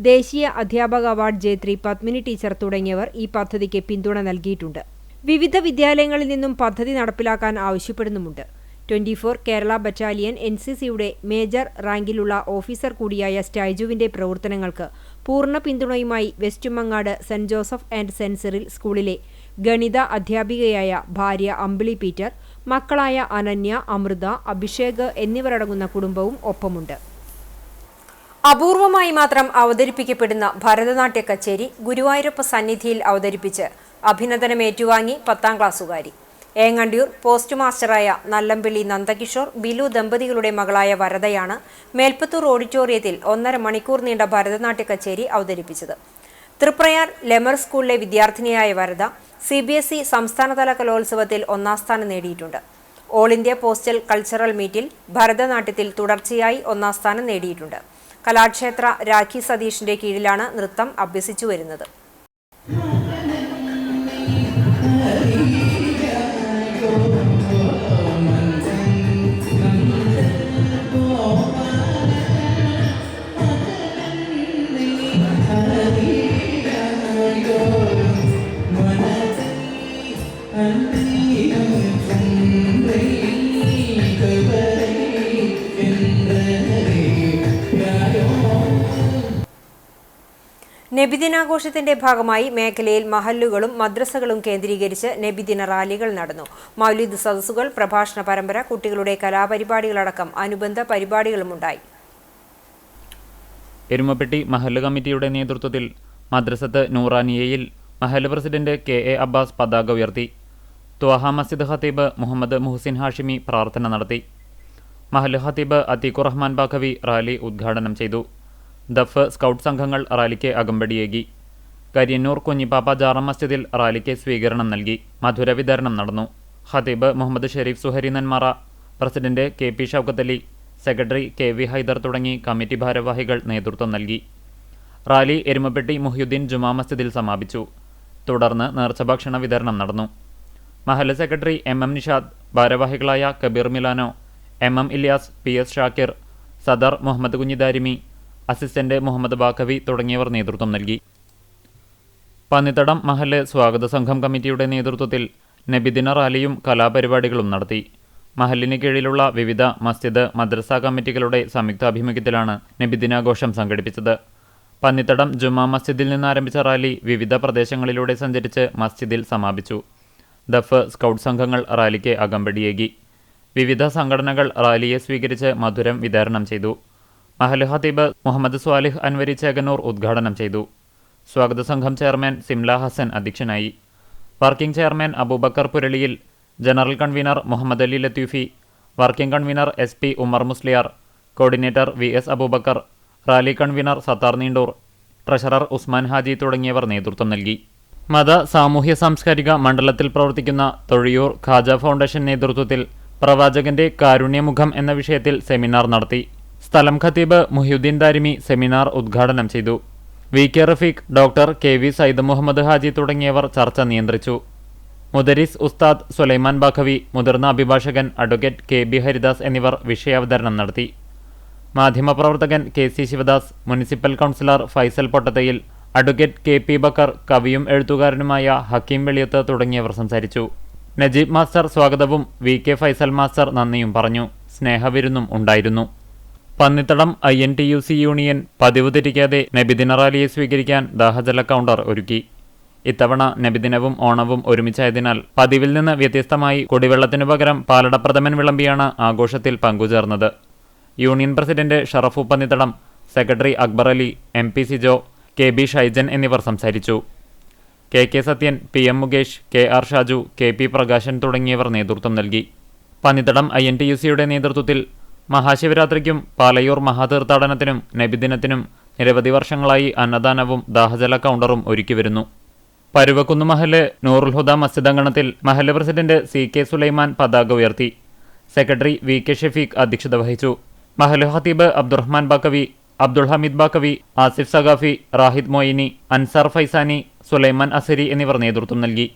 ദേശീയ അധ്യാപക അവാർഡ് ജേത്രി പത്മിനി ടീച്ചർ തുടങ്ങിയവർ ഈ പദ്ധതിക്ക് പിന്തുണ നൽകിയിട്ടുണ്ട്. വിവിധ വിദ്യാലയങ്ങളിൽ നിന്നും പദ്ധതി നടപ്പിലാക്കാൻ ആവശ്യപ്പെടുന്നുമുണ്ട്. 24 കേരള ബറ്റാലിയൻ NCCയുടെ മേജർ റാങ്കിലുള്ള ഓഫീസർ കൂടിയായ സ്റ്റൈജുവിന്റെ പ്രവർത്തനങ്ങൾക്ക് പൂർണ്ണ പിന്തുണയുമായി Westmangad saint Joseph and saint Cyril സ്കൂളിലെ ഗണിത അധ്യാപികയായ ഭാര്യ അമ്പിളി പീറ്റർ, മക്കളായ അനന്യ, അമൃത, അഭിഷേക് എന്നിവരടങ്ങുന്ന കുടുംബവും ഒപ്പമുണ്ട്. അപൂർവമായി മാത്രം അവതരിപ്പിക്കപ്പെടുന്ന ഭരതനാട്യ കച്ചേരി ഗുരുവായൂരപ്പ സന്നിധിയിൽ അവതരിപ്പിച്ച് അഭിനന്ദനമേറ്റുവാങ്ങി 10ാം ക്ലാസ്സുകാരി. ഏങ്ങണ്ടിയൂർ പോസ്റ്റ് മാസ്റ്ററായ നല്ലമ്പിള്ളി നന്ദകിഷോർ ബിലു ദമ്പതികളുടെ മകളായ വരദയാണ് മേൽപ്പത്തൂർ ഓഡിറ്റോറിയത്തിൽ 1.5 മണിക്കൂർ നീണ്ട ഭരതനാട്യ കച്ചേരി അവതരിപ്പിച്ചത്. തൃപ്രയാർ ലെമർ സ്കൂളിലെ വിദ്യാർത്ഥിനിയായ വരദ CBSE സംസ്ഥാനതല കലോത്സവത്തിൽ 1ാം സ്ഥാനം നേടിയിട്ടുണ്ട്. ഓൾ ഇന്ത്യ പോസ്റ്റൽ കൾച്ചറൽ മീറ്റിൽ ഭരതനാട്യത്തിൽ തുടർച്ചയായി 1ാം സ്ഥാനം നേടിയിട്ടുണ്ട്. കലാക്ഷേത്ര രാഖി സതീഷിന്റെ കീഴിലാണ് നൃത്തം അഭ്യസിച്ചു വരുന്നത്. നബിദിനാഘോഷത്തിന്റെ ഭാഗമായി മേഖലയിൽ മഹല്ലുകളും മദ്രസകളും കേന്ദ്രീകരിച്ച് നബിദിന റാലികൾ നടന്നു. മൗലിദ് സദസ്സുകൾ, പ്രഭാഷണ പരമ്പര, കുട്ടികളുടെ കലാപരിപാടികളടക്കം അനുബന്ധ പരിപാടികളുമുണ്ടായി. എരുമപ്പെട്ടി മഹല്ല് കമ്മിറ്റിയുടെ നേതൃത്വത്തിൽ മദ്രസത്ത് നൂറാനിയയിൽ മഹല്ല് പ്രസിഡന്റ് KA അബ്ബാസ് പതാക ഉയർത്തി. ത്വാഹ മസ്ജിദ് ഖത്തീബ് മുഹമ്മദ് മുഹസിൻ ഹാഷിമി പ്രാർത്ഥന നടത്തി. മഹല്ല് ഖത്തീബ് അത്തീഖുർ റഹ്മാൻ ബാഖവി റാലി ഉദ്ഘാടനം ചെയ്തു. ദഫ് സ്കൗട്ട് സംഘങ്ങൾ റാലിക്ക് അകമ്പടിയേകി. കരിയന്നൂർ കുഞ്ഞിപ്പാപ്പ ജാറ മസ്ജിദിൽ റാലിക്ക് സ്വീകരണം നൽകി. മധുര വിതരണം നടന്നു. ഖത്തീബ് Muhammad Shereef Suhari Nanmara, president KP Shoukathali, secretary KV Haider തുടങ്ങി കമ്മിറ്റി ഭാരവാഹികൾ നേതൃത്വം നൽകി. റാലി എരുമപ്പെട്ടി മുഹ്യുദ്ദീൻ ജുമാ മസ്ജിദിൽ സമാപിച്ചു. തുടർന്ന് നേർച്ചഭക്ഷണ വിതരണം നടന്നു. മഹല്ല് സെക്രട്ടറി MM നിഷാദ്, ഭാരവാഹികളായ കബീർ മിലാനോ, MM ഇല്യാസ്, PS ഷാക്കിർ, സദർ മുഹമ്മദ് കുഞ്ഞിദാരിമി, അസിസ്റ്റന്റ് മുഹമ്മദ് ബാഖവി തുടങ്ങിയവർ നേതൃത്വം നൽകി. പന്നിത്തടം മഹല്ല് സ്വാഗത സംഘം കമ്മിറ്റിയുടെ നേതൃത്വത്തിൽ നബിദിന റാലിയും കലാപരിപാടികളും നടത്തി. മഹല്ലിന് കീഴിലുള്ള വിവിധ മസ്ജിദ്, മദ്രസ കമ്മിറ്റികളുടെ സംയുക്താഭിമുഖ്യത്തിലാണ് നബിദിനാഘോഷം സംഘടിപ്പിച്ചത്. പന്നിത്തടം ജുമാ മസ്ജിദിൽ നിന്നാരംഭിച്ച റാലി വിവിധ പ്രദേശങ്ങളിലൂടെ സഞ്ചരിച്ച് മസ്ജിദിൽ സമാപിച്ചു. ദഫ് സ്കൗട്ട് സംഘങ്ങൾ റാലിക്ക് അകമ്പടിയേകി. വിവിധ സംഘടനകൾ റാലിയെ സ്വീകരിച്ച് മധുരം വിതരണം ചെയ്തു. മഹല്ല് ഖത്തീബ് മുഹമ്മദ് സ്വാലിഹ് അൻവരി ചേകന്നൂർ ഉദ്ഘാടനം ചെയ്തു. സ്വാഗത സംഘം ചെയർമാൻ സിംല ഹസൻ അധ്യക്ഷനായി. Working chairman Aboobacker Puraliyil, general convener Muhammad Ali Latheefi, working convener SP Umar Musliyar, coordinator VS Aboobacker, rally convener Sathar Neendoor, treasurer Usman Haji തുടങ്ങിയവർ നേതൃത്വം നൽകി. മത സാമൂഹ്യ സാംസ്കാരിക മണ്ഡലത്തിൽ പ്രവർത്തിക്കുന്ന തൊഴിയൂർ ഖാജ ഫൗണ്ടേഷൻ നേതൃത്വത്തിൽ പ്രവാചകന്റെ കാരുണ്യമുഖം എന്ന വിഷയത്തിൽ സെമിനാർ നടത്തി. സ്ഥലം ഖത്തീബ് മുഹ്യുദ്ദീൻ ദാരിമി സെമിനാർ ഉദ്ഘാടനം ചെയ്തു. VK Rafeeq, doctor KV Sayyid Muhammad Haji തുടങ്ങിയവർ ചർച്ച നിയന്ത്രിച്ചു. മുദരിസ് ഉസ്താദ് സുലൈമാൻ ബാഖവി, മുതിർന്ന അഭിഭാഷകൻ അഡ്വക്കേറ്റ് KB ഹരിദാസ് എന്നിവർ വിഷയാവതരണം നടത്തി. മാധ്യമപ്രവർത്തകൻ KC Sivadas, municipal councillor Faisal Pottathayil, advocate KP Bakker, കവിയും എഴുത്തുകാരനുമായ ഹക്കീം വെളിയത്ത് തുടങ്ങിയവർ സംസാരിച്ചു. നജീബ് മാസ്റ്റർ സ്വാഗതവും VK ഫൈസൽ മാസ്റ്റർ നന്ദിയും പറഞ്ഞു. സ്നേഹവിരുന്നും ഉണ്ടായിരുന്നു. പന്നിത്തടം INTUC യൂണിയൻ പതിവ് തെറ്റിക്കാതെ നബിദിന റാലിയെ സ്വീകരിക്കാൻ ദാഹജല കൗണ്ടർ ഒരുക്കി. ഇത്തവണ നബിദിനവും ഓണവും ഒരുമിച്ചായതിനാൽ പതിവിൽ നിന്ന് വ്യത്യസ്തമായി കുടിവെള്ളത്തിനു പകരം പാലടപ്രഥമൻ വിളമ്പിയാണ് ആഘോഷത്തിൽ പങ്കുചേർന്നത്. Union president Sharafu Pannithadam, secretary Akbar Ali, MP Sijo, KB Shaijan എന്നിവർ സംസാരിച്ചു. KK Sathyan, PM Mukesh, KR Shaju, KP Prakashan തുടങ്ങിയവർ നേതൃത്വം നൽകി. പന്നിത്തടം INTUCയുടെ നേതൃത്വത്തിൽ മഹാശിവരാത്രിക്കും പാലയൂർ മഹാതീർത്ഥാടനത്തിനും നബിദിനത്തിനും നിരവധി വർഷങ്ങളായി അന്നദാനവും ദാഹജല കൗണ്ടറും ഒരുക്കിവരുന്നു. പരുവക്കുന്ന് മഹല് നൂറുൽ ഹുദ മസ്ജിദ് അങ്കണത്തിൽ മഹല് പ്രസിഡന്റ് CK സുലൈമാൻ പതാക ഉയർത്തി. സെക്രട്ടറി VK ഷെഫീഖ് അധ്യക്ഷത വഹിച്ചു. മഹല് ഖത്തീബ് അബ്ദുറഹ്മാൻ ബാക്കവി, അബ്ദുൾ ഹമീദ് ബാക്കവി, ആസിഫ് സഖാഫി, റാഹിദ് മൊയ്നി, അൻസാർ ഫൈസാനി, സുലൈമാൻ അസരി എന്നിവർ നേതൃത്വം നൽകി.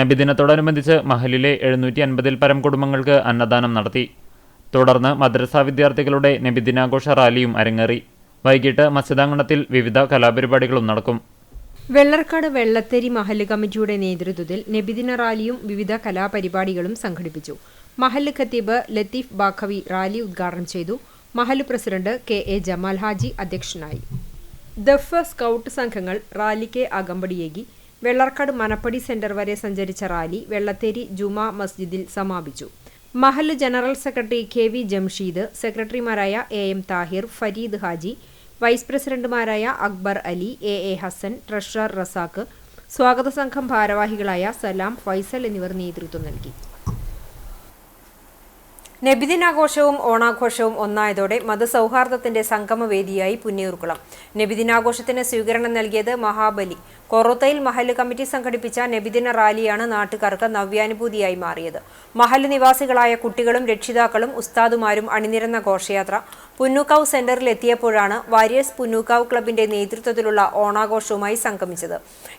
നബിദിനത്തോടനുബന്ധിച്ച് മഹലിലെ 750-ൽ പരം കുടുംബങ്ങൾക്ക് അന്നദാനം നടത്തി. തുടർന്ന് മദ്രസ വിദ്യാർത്ഥികളുടെ നബിദിനാഘോഷ റാലിയും അരങ്ങേറി. വൈകിട്ട് മസ്ജിദാങ്കണത്തിൽ വിവിധ കലാപരിപാടികളും നടക്കും. വെള്ളർക്കാട് വെള്ളത്തേരി മഹല്ല് കമ്മിറ്റിയുടെ നേതൃത്വത്തിൽ നബിദിന റാലിയും വിവിധ കലാപരിപാടികളും സംഘടിപ്പിച്ചു. മഹല്ല് ഖത്തീബ് ലത്തീഫ് ബാഖവി റാലി ഉദ്ഘാടനം ചെയ്തു. മഹല്ല് പ്രസിഡന്റ് KA ജമാൽ ഹാജി അധ്യക്ഷനായി. ദഫ് സ്കൗട്ട് സംഘങ്ങൾ റാലിക്ക് അകമ്പടിയേകി. വെള്ളർക്കാട് മനപ്പടി സെന്റർ വരെ സഞ്ചരിച്ച റാലി വെള്ളത്തേരി ജുമാ മസ്ജിദിൽ സമാപിച്ചു. മഹല്ല് ജനറൽ സെക്രട്ടറി KV ജംഷീദ്, സെക്രട്ടറിമാരായ AM താഹിർ, ഫരീദ് ഹാജി, വൈസ് പ്രസിഡന്റുമാരായ അക്ബർ അലി, AA ഹസൻ, ട്രഷറർ റസാഖ്, സ്വാഗത സംഘം ഭാരവാഹികളായ സലാം, ഫൈസൽ എന്നിവർ നേതൃത്വം നൽകി. നബിദിനാഘോഷവും ഓണാഘോഷവും ഒന്നായതോടെ മതസൗഹാർദ്ദത്തിന്റെ സംഗമവേദിയായി പുന്നയൂർക്കുളം. നബിദിനാഘോഷത്തിന് സ്വീകരണം നൽകിയത് മഹാബലി. കൊറോത്തയിൽ മഹല്ല് കമ്മിറ്റി സംഘടിപ്പിച്ച നബിദിന റാലിയാണ് നാട്ടുകാർക്ക് നവ്യാനുഭൂതിയായി മാറിയത്. മഹല്ല് നിവാസികളായ കുട്ടികളും രക്ഷിതാക്കളും ഉസ്താദുമാരും അണിനിരന്ന ഘോഷയാത്ര പുന്നൂക്കാവ് സെന്ററിൽ എത്തിയപ്പോഴാണ് വാരിയേഴ്സ് പുന്നൂക്കാവ് ക്ലബിന്റെ നേതൃത്വത്തിലുള്ള ഓണാഘോഷവുമായി സംഗമിച്ചത്.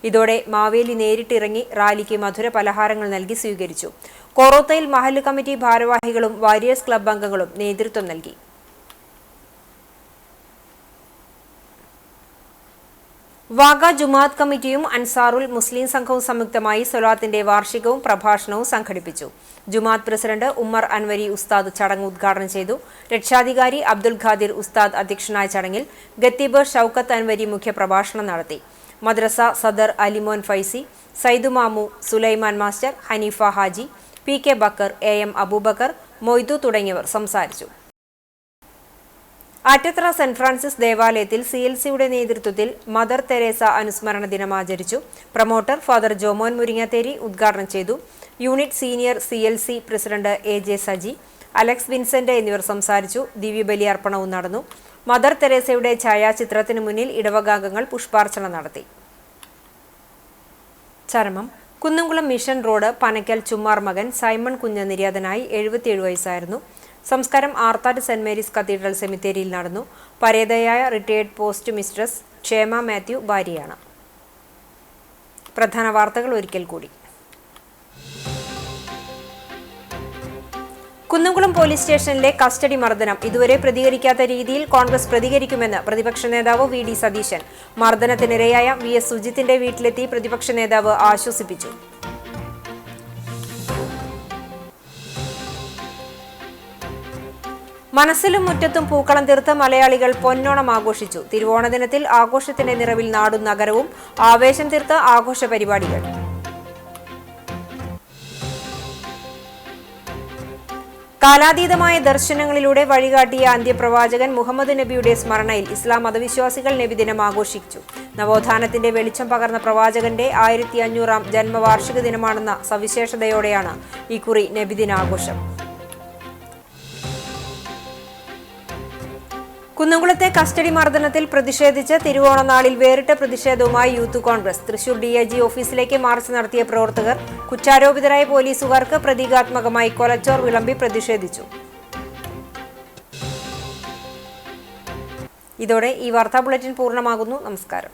ഇതോടെ മാവേലി നേരിട്ടിറങ്ങി റാലിക്ക് മധുര പലഹാരങ്ങൾ നൽകി സ്വീകരിച്ചു. കൊറോത്തയിൽ മഹല്ല് കമ്മിറ്റി ഭാരവാഹികളും വാരിയേഴ്സ് ക്ലബ് അംഗങ്ങളും നേതൃത്വം നൽകി. വാഗ ജുമാഅത്ത് കമ്മിറ്റിയും അൻസാറുൽ മുസ്ലിം സംഘവും സംയുക്തമായി സ്വലാത്തിന്റെ വാർഷികവും പ്രഭാഷണവും സംഘടിപ്പിച്ചു. ജുമാഅത്ത് പ്രസിഡന്റ് ഉമ്മർ അൻവരി ഉസ്താദ് ചടങ്ങ് ഉദ്ഘാടനം ചെയ്തു. രക്ഷാധികാരി അബ്ദുൽ ഖാദിർ ഉസ്താദ് അധ്യക്ഷനായ ചടങ്ങിൽ ഖത്തീബ് ഷൗക്കത്ത് അൻവരി മുഖ്യപ്രഭാഷണം നടത്തി. മദ്രസ സദർ Alimon Faizy, Saidu Mamu, Sulaiman master, Haneefa Haji, PK Bakker, AM Aboobacker, Moidu തുടങ്ങിയവർ സംസാരിച്ചു. ആറ്റത്ര സെന്റ് ഫ്രാൻസിസ് ദേവാലയത്തിൽ CLCയുടെ നേതൃത്വത്തിൽ മദർ തെരേസ അനുസ്മരണ ദിനം ആചരിച്ചു. പ്രൊമോട്ടർ ഫാദർ ജോമോൻ മുരിങ്ങത്തേരി ഉദ്ഘാടനം ചെയ്തു. Unit senior CLC president AJ Saji, Alex Vincent എന്നിവർ സംസാരിച്ചു. ദിവ്യബലി അർപ്പണവും നടന്നു. മദർ തെരേസയുടെ ഛായാചിത്രത്തിന് മുന്നിൽ ഇടവകാംഗങ്ങൾ പുഷ്പാർച്ചന നടത്തി. ചരമം. കുന്നംകുളം മിഷൻ റോഡ് പനക്കൽ ചുമ്മാർ മകൻ സൈമൺ കുഞ്ഞ് നിര്യാതനായി. 77 വയസ്സായിരുന്നു. സംസ്കാരം ആർത്താറ്റ് സെന്റ് മേരീസ് കത്തീഡ്രൽ സെമിത്തേരിയിൽ നടന്നു. പരേതയായ റിട്ടയേർഡ് പോസ്റ്റ് മിസ്ട്രസ് ക്ഷേമ മാത്യു ഭാര്യയാണ്. പ്രധാന വാർത്തകൾ ഒരിക്കൽ കൂടി. കുന്നംകുളം പോലീസ് സ്റ്റേഷനിലെ കസ്റ്റഡി മർദ്ദനം ഇതുവരെ പ്രതികരിക്കാത്ത രീതിയിൽ കോൺഗ്രസ് പ്രതികരിക്കുമെന്ന് പ്രതിപക്ഷ നേതാവ് VD സതീശൻ. മർദ്ദനത്തിനിരയായ VS സുജിത്തിന്റെ വീട്ടിലെത്തി പ്രതിപക്ഷ നേതാവ് ആശ്വസിപ്പിച്ചു. മനസ്സിലും മുറ്റത്തും പൂക്കളം തീർത്ത് മലയാളികൾ പൊന്നോണം ആഘോഷിച്ചു. തിരുവോണ ദിനത്തിൽ ആഘോഷത്തിന്റെ നിറവിൽ നാടും നഗരവും ആവേശം തീർത്ത് ആഘോഷ പരിപാടികൾ. കാലാതീതമായ ദർശനങ്ങളിലൂടെ വഴികാട്ടിയ അന്ത്യപ്രവാചകൻ മുഹമ്മദ് നബിയുടെ സ്മരണയിൽ ഇസ്ലാം മതവിശ്വാസികൾ നബിദിനം ആഘോഷിച്ചു. നവോത്ഥാനത്തിന്റെ വെളിച്ചം പകർന്ന പ്രവാചകന്റെ 1500-ാം ജന്മവാർഷിക ദിനമാണെന്ന സവിശേഷതയോടെയാണ് ഇക്കുറി നബിദിനാഘോഷം. കുന്നംകുളത്തെ കസ്റ്റഡി മർദ്ദനത്തിൽ പ്രതിഷേധിച്ച് തിരുവോണനാളിൽ വേറിട്ട പ്രതിഷേധവുമായി യൂത്ത് കോൺഗ്രസ്. തൃശൂർ DIG ഓഫീസിലേക്ക് മാർച്ച് നടത്തിയ പ്രവർത്തകർ കുറ്റാരോപിതരായ പോലീസുകാർക്ക് പ്രതീകാത്മകമായി കൊലച്ചോർ വിളമ്പി പ്രതിഷേധിച്ചു. ഇതോടെ ഈ വാർത്താ ബുള്ളറ്റിൻ പൂർണ്ണമാകുന്നു. നമസ്കാരം.